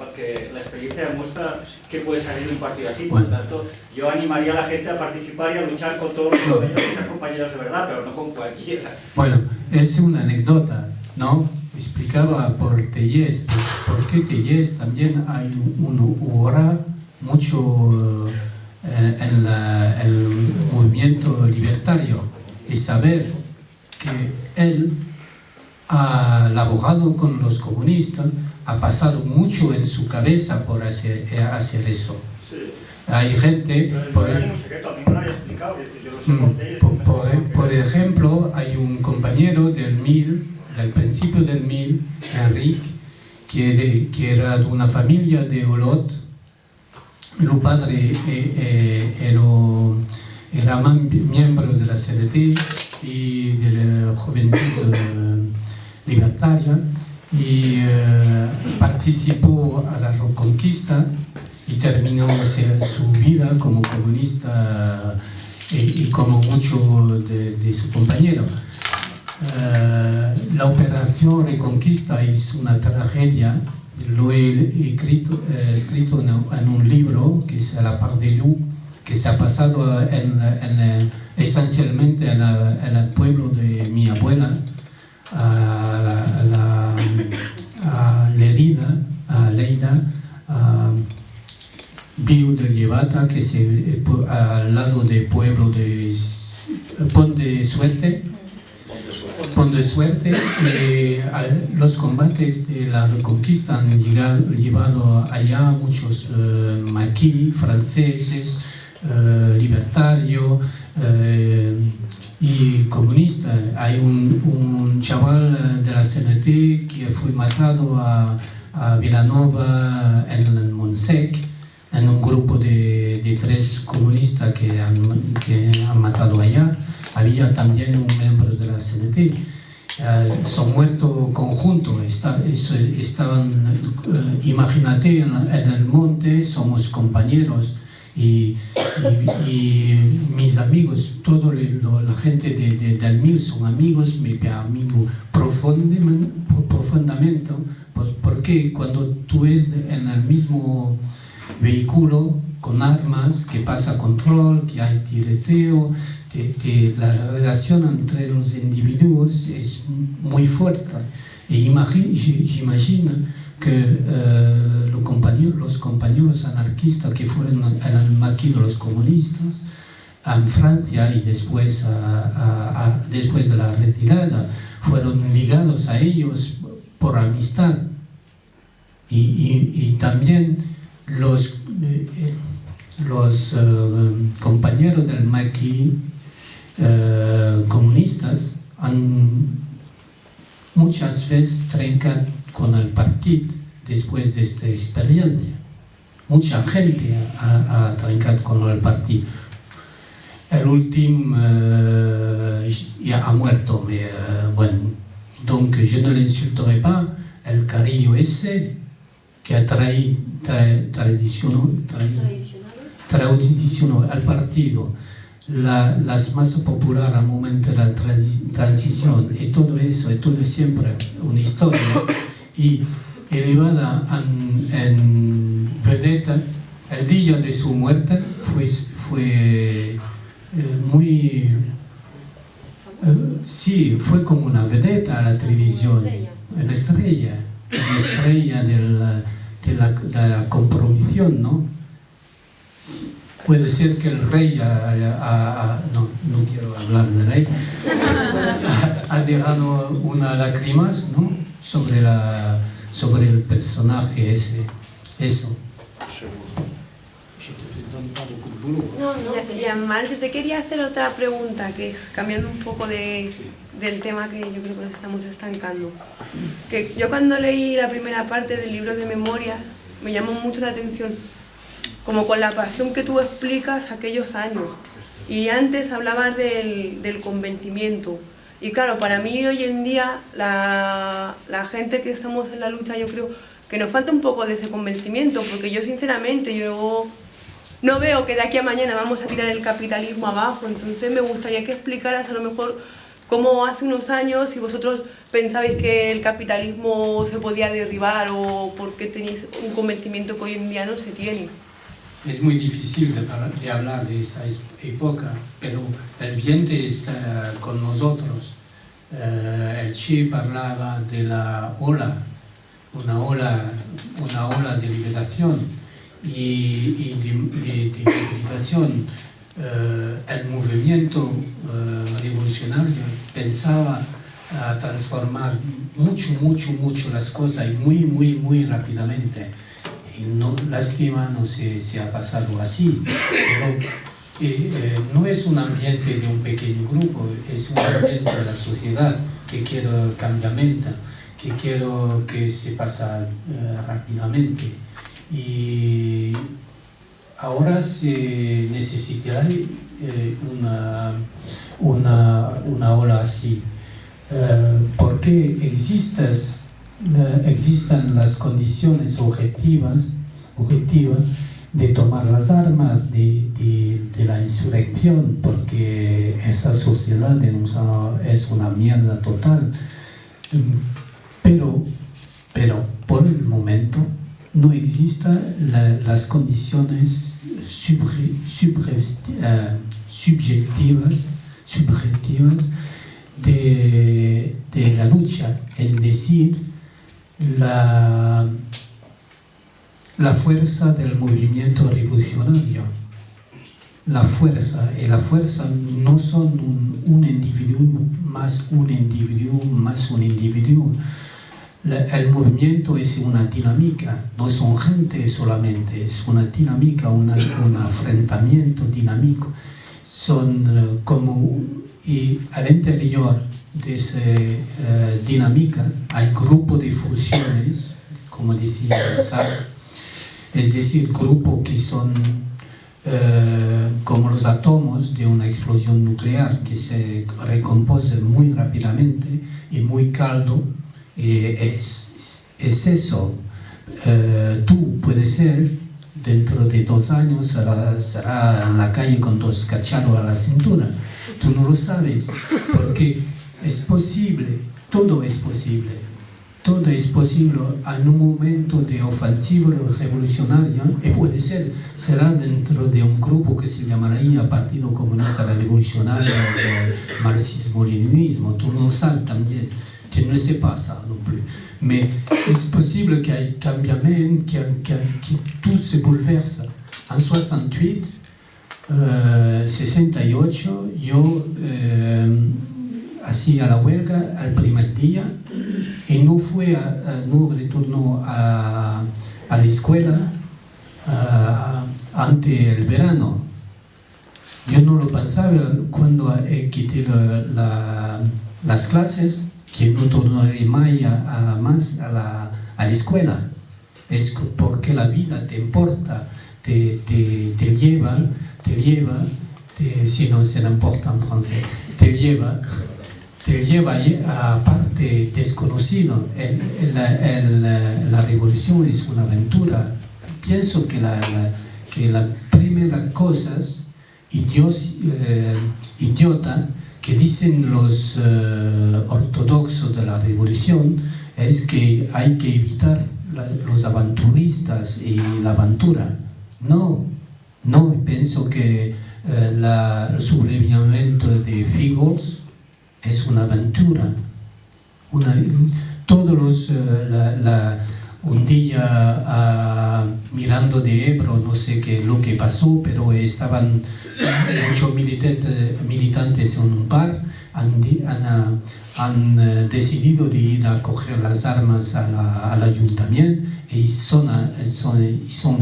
la experiencia demuestra que puede salir de un partido así. Por lo tanto, yo animaría a la gente a participar y a luchar con todos los compañeros que sean compañeros de verdad, pero no con cualquiera. Bueno, es una anécdota, ¿no? Explicaba por Tellez, porque Tellez también hay una hora mucho en el movimiento libertario y saber que él ha laborado con los comunistas, ha pasado mucho en su cabeza por hacer eso. Sí. Hay gente... Por ejemplo, hay un compañero del principio del MIL, Enrique, que era de una familia de Olot. El padre era miembro de la CNT y de la Juventud Libertaria, y participó a la Reconquista y terminó su vida como comunista y como muchos de sus compañeros. La operación Reconquista es una tragedia. Lo he escrito en un libro que es A la part de Lou, que se ha pasado esencialmente en el pueblo de mi abuela, a Leida, Viu de Llevata, que es al lado del pueblo de Pont de Suerte. Los combates de la Reconquista han llevado allá muchos maquis franceses, libertarios y comunistas. Hay un chaval de la CNT que fue matado a Vilanova en el Montsec, en un grupo de 3 comunistas que han matado allá. Había también un miembro de la CNT. Son muertos conjuntos, estaban, imagínate, en el monte, somos compañeros y mis amigos, toda la gente del MIL son amigos, me amigo profundamente, porque cuando tú estás en el mismo vehículo con armas, que pasa control, que hay tireteo, la relación entre los individuos es muy fuerte. Y imagino que los compañeros anarquistas que fueron en el maquis de los comunistas en Francia y después de la retirada fueron ligados a ellos por amistad. Y también los compañeros del maquis comunistas han muchas veces trincado con el partido después de esta experiencia. Mucha gente ha trincado con el partido. El último ya ha muerto, bueno, donc je ne l'insulterai pas. El cariño ese que ha tradicionado al partido, las masas populares al momento de la transición y todo eso, y todo siempre una historia, y elevada en vedetta. El día de su muerte fue muy... sí, fue como una vedetta a la televisión, una estrella de la compromisación, ¿no? Sí, puede ser que el rey no quiero hablar del rey, ha dejado unas lágrimas, ¿no? sobre el personaje ese, eso. Yamal, te quería hacer otra pregunta, que es cambiando un poco del tema que yo creo que nos estamos estancando. Que yo cuando leí la primera parte del libro de memorias me llamó mucho la atención, como con la pasión que tú explicas aquellos años. Y antes hablabas del convencimiento. Y claro, para mí hoy en día la gente que estamos en la lucha, yo creo que nos falta un poco de ese convencimiento, porque yo sinceramente no veo que de aquí a mañana vamos a tirar el capitalismo abajo. Entonces me gustaría que explicaras a lo mejor cómo hace unos años, si vosotros pensabais que el capitalismo se podía derribar o por qué tenéis un convencimiento que hoy en día no se tiene. Es muy difícil de hablar de esta época, pero el viento está con nosotros. El Che hablaba de la ola, una ola de liberación y de movilización. El movimiento revolucionario pensaba transformar mucho las cosas y muy rápidamente. Y no, lástima no se ha pasado así, pero no es un ambiente de un pequeño grupo, es un ambiente de la sociedad que quiere cambiamiento, que quiere que se pase rápidamente. Y ahora se necesitará una ola así, porque existan las condiciones objetivas de tomar las armas de la insurrección, porque esa sociedad es una mierda total. Pero por el momento no existen las condiciones subjetivas de la lucha, es decir, la fuerza del movimiento revolucionario. La fuerza no son un individuo más un individuo. El movimiento es una dinámica, no son gente solamente, es una dinámica, un enfrentamiento dinámico. Son y al interior de esa dinámica hay grupos de fusiones, como decía Sartre, es decir, grupos que son como los átomos de una explosión nuclear que se recomponen muy rápidamente y muy caldo. Es eso. Tú puedes ser, dentro de 2 años, será en la calle con 2 cacharros a la cintura. Tú no lo sabes, porque es posible, todo es posible. Todo es posible en un momento de ofensiva revolucionaria, y puede ser, será dentro de un grupo que se llamaría Partido Comunista Revolucionario o Marxismo-Leninismo. Tú no lo sabes también, que no se pasa non plus. Mais es posible que hay cambiamiento, que tout se bouleverse. En 68, 68, yo hacía la huelga el primer día y no retornó a la escuela ante el verano. Yo no lo pensaba cuando quité las clases, que no tornaré más a la escuela. Es porque la vida te importa, te lleva, si no se le importa en francés, te lleva a parte desconocido. La revolución es una aventura. Pienso que la primera cosa idiota que dicen los ortodoxos de la revolución es que hay que evitar los aventuristas y la aventura. No, pienso que el sublevamiento de Figels es una aventura. Un día mirando de Ebro, no sé qué lo que pasó, pero estaban muchos militantes en un bar, han decidido de ir a a coger las armas al ayuntamiento y son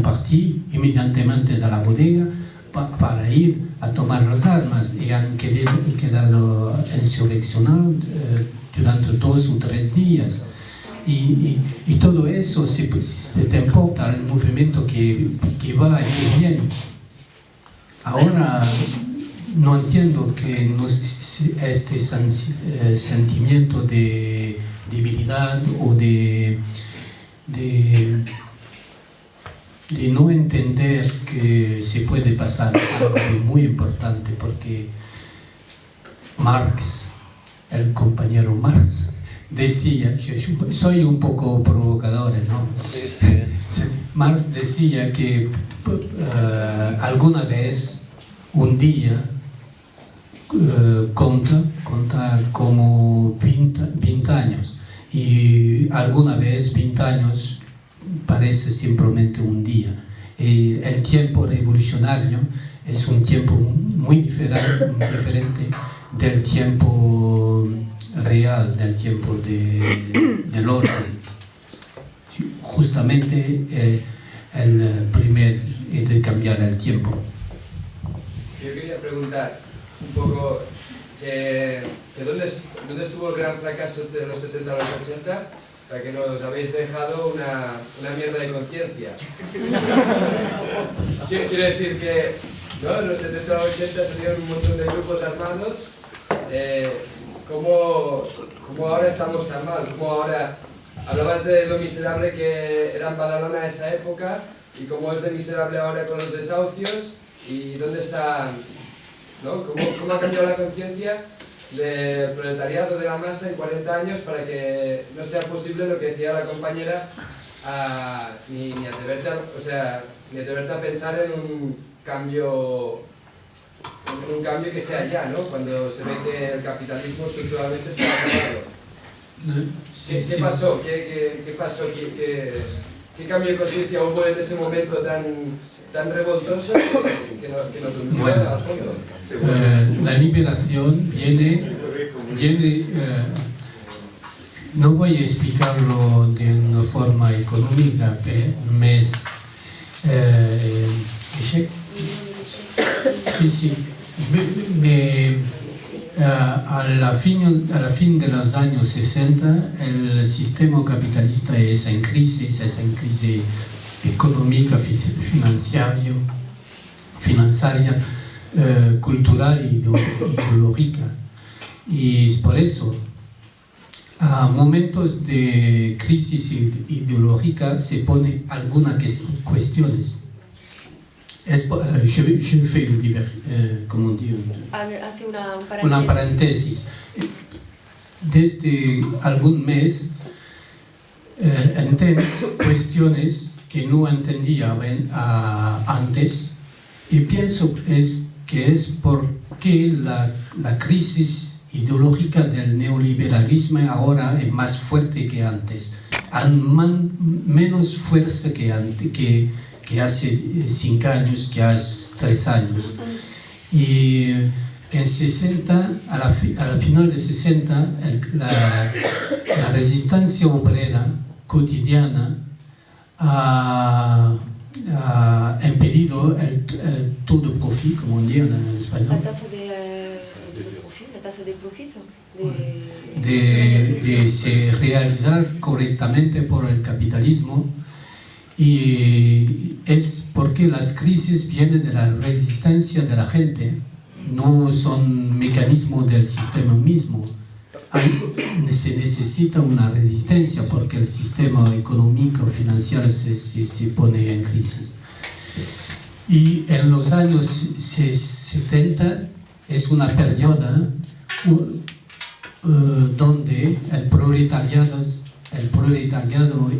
partidos inmediatamente de la bodega para ir a tomar las armas y han quedado insurreccionados durante 2 o 3 días. Y todo eso se te importa el movimiento que va y que viene. Ahora no entiendo que este sentimiento de debilidad o de no entender que se puede pasar algo muy importante, porque Marx, el compañero Marx, decía, yo soy un poco provocador, ¿no? Sí. Marx decía que alguna vez, un día, conta como 20 años, y alguna vez 20 años parece simplemente un día. El tiempo revolucionario es un tiempo muy diferente del tiempo real, del tiempo del orden. Justamente el primer es de cambiar el tiempo. Yo quería preguntar un poco que ¿dónde estuvo el gran fracaso de los 70 a los 80? Para que nos habéis dejado una mierda de conciencia. Quiero decir que, ¿no?, en los 70 a los 80 salieron un montón de grupos armados. ¿Cómo ahora estamos tan mal? ¿Cómo ahora hablabas de lo miserable que era en Badalona en esa época y cómo es de miserable ahora con los desahucios? ¿Y dónde está, ¿no? ¿Cómo ha cambiado la conciencia del proletariado, de la masa en 40 años para que no sea posible lo que decía la compañera, ni atreverte a pensar en un cambio que sea ya, ¿no? Cuando se ve que el capitalismo estructuralmente está acabado. ¿Qué pasó? ¿Qué pasó? ¿Qué cambio de conciencia hubo en ese momento tan revoltoso que nos hundió al fondo? La liberación viene no voy a explicarlo de una forma económica, a la fin de los años 60 el sistema capitalista es en crisis económica, financiera, cultural e ideológica. Y es por eso, a momentos de crisis ideológica se ponen algunas cuestiones. Je fais comment dire, hace una paréntesis. Desde algún mes entiendo cuestiones que no entendía antes y pienso que es porque la crisis ideológica del neoliberalismo ahora es más fuerte que antes, menos fuerza que hace 5 años, que hace 3 años. Y en 60, a la final de 60, la resistencia obrera cotidiana ha impedido el taux de profit, como dirían en español. La tasa de profito. De se realizar correctamente por el capitalismo, y es porque las crisis vienen de la resistencia de la gente, no son mecanismos del sistema mismo. Se necesita una resistencia porque el sistema económico financiero se pone en crisis. Y en los años 70 es una periodo donde el proletariado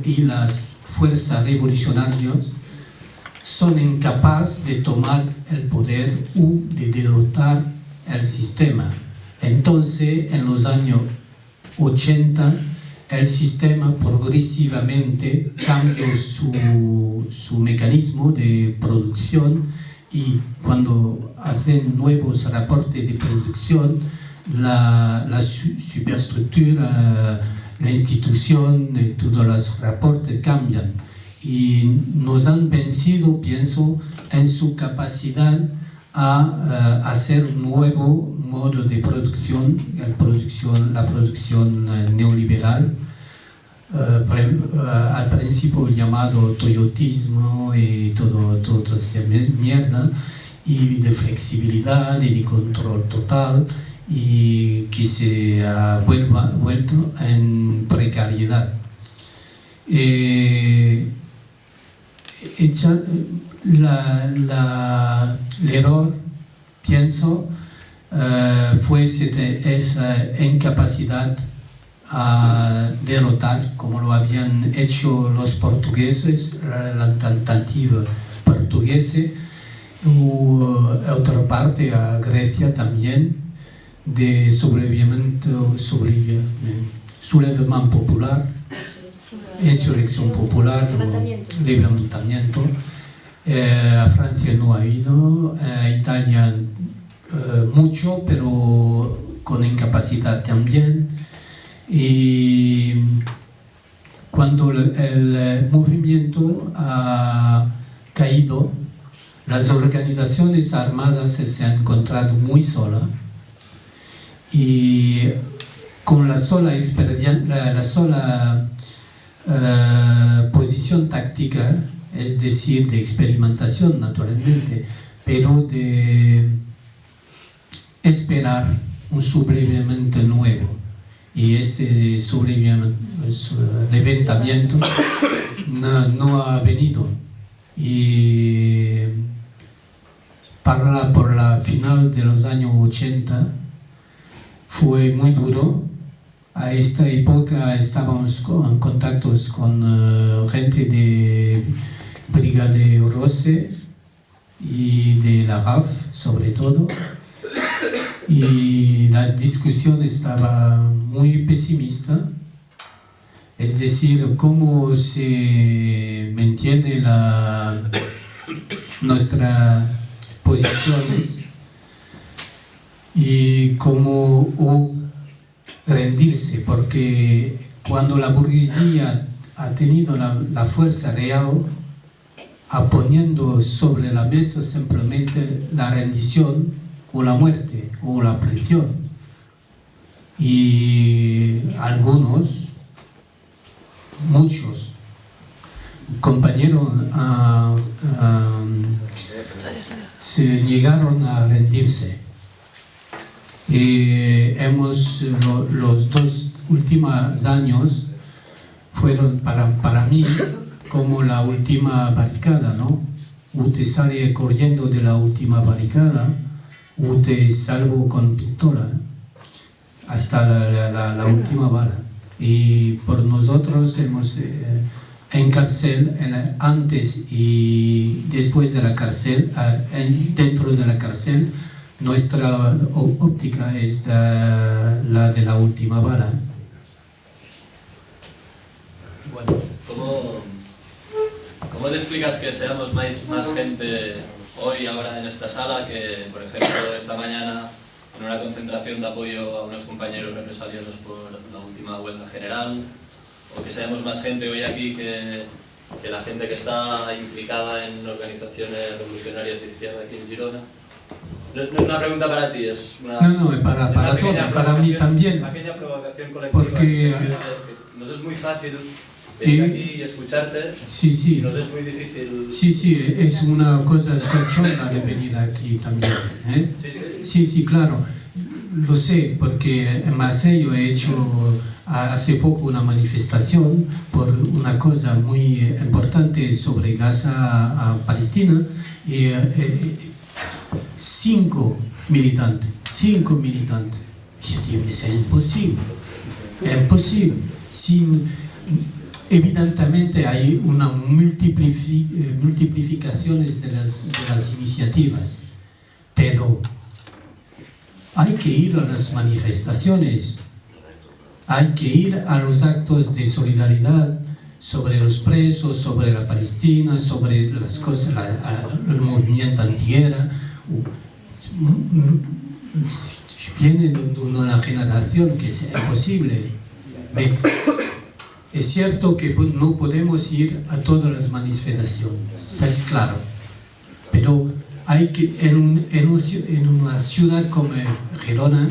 y las fuerzas revolucionarias son incapaces de tomar el poder o de derrotar el sistema. Entonces, en los años 80, el sistema progresivamente cambió su mecanismo de producción, y cuando hacen nuevos reportes de producción, la superestructura la institución, todos los reportes cambian y nos han vencido, pienso, en su capacidad a hacer un nuevo modo de producción, la producción neoliberal, al principio llamado toyotismo y toda esa mierda, y de flexibilidad y de control total, y que se ha vuelto en precariedad. El error, pienso, fue esa incapacidad a derrotar, como lo habían hecho los portugueses, la tentativa portuguesa, otra parte a Grecia también, de soulèvement popular, insurrección popular, levantamiento. A Francia no ha habido, a Italia mucho, pero con incapacidad también. Y cuando el movimiento ha caído, las organizaciones armadas se han encontrado muy solas y con la sola posición táctica, es decir, de experimentación naturalmente, pero de esperar un sobrevivimiento nuevo. Y este levantamiento no ha venido. Y por la final de los años 80 fue muy duro. A esta época estábamos en contactos con gente de Brigade Rosse y de la RAF sobre todo, y las discusiones estaban muy pesimistas, es decir, cómo se mantiene nuestras posiciones y cómo rendirse, porque cuando la burguesía ha tenido la fuerza real, poniendo sobre la mesa simplemente la rendición o la muerte o la prisión, y algunos, muchos compañeros se llegaron a rendirse. Y los 2 últimos años fueron para mí como la última barricada, ¿no? O te sale corriendo de la última barricada, o te salvo con pistola, hasta la última bala. Y por nosotros hemos en cárcel, antes y después de la cárcel, dentro de la cárcel, nuestra óptica es la de la última bala. Bueno, ¿cómo te explicas que seamos más gente hoy, ahora en esta sala, que por ejemplo esta mañana en una concentración de apoyo a unos compañeros represaliados por la última huelga general, o que seamos más gente hoy aquí que la gente que está implicada en organizaciones revolucionarias de izquierda aquí en Girona? No es una pregunta para ti, es una... No, para todo, para mí también. Una pequeña provocación colectiva. Porque nos es muy fácil venir aquí y escucharte. Sí. Nos es muy difícil... Sí, es una cosa escachonda de venir aquí también. Sí, claro. Lo sé, porque en Marsella he hecho hace poco una manifestación por una cosa muy importante sobre Gaza a Palestina, y 5 militantes. Yo digo, es imposible. Evidentemente hay una multiplicaciones de las iniciativas, pero hay que ir a las manifestaciones, hay que ir a los actos de solidaridad sobre los presos, sobre la Palestina, sobre las cosas, el movimiento antiguerra. Viene de una generación que es imposible Es cierto que no podemos ir a todas las manifestaciones, es claro, pero hay que, en una ciudad como Girona,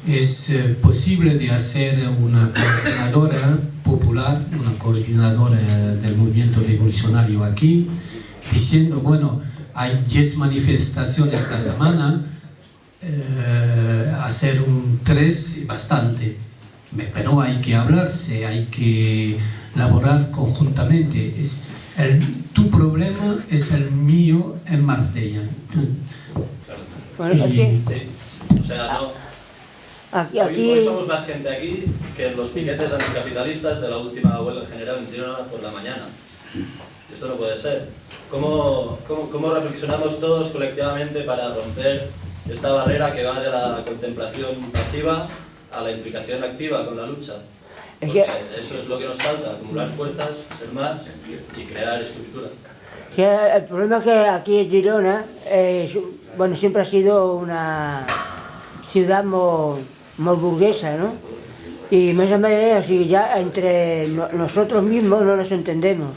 es posible de hacer una coordinadora popular, una coordinadora del movimiento revolucionario aquí, diciendo, bueno, hay 10 manifestaciones esta semana, hacer un 3 bastante, pero hay que hablarse, hay que laborar conjuntamente. Tu problema es el mío en Marsella. Bueno, aquí, O sea, no. aquí, Hoy somos más gente aquí que en los piquetes anticapitalistas de la última huelga general en Girona por la mañana. Esto no puede ser. ¿Cómo reflexionamos todos colectivamente para romper esta barrera que va de la contemplación pasiva a la implicación activa con la lucha? Porque eso es lo que nos falta, acumular fuerzas, ser más y crear estructura. el problema es que aquí en Girona, bueno, siempre ha sido una ciudad muy burguesa, ¿no? Y más o menos así, ya entre nosotros mismos no nos entendemos.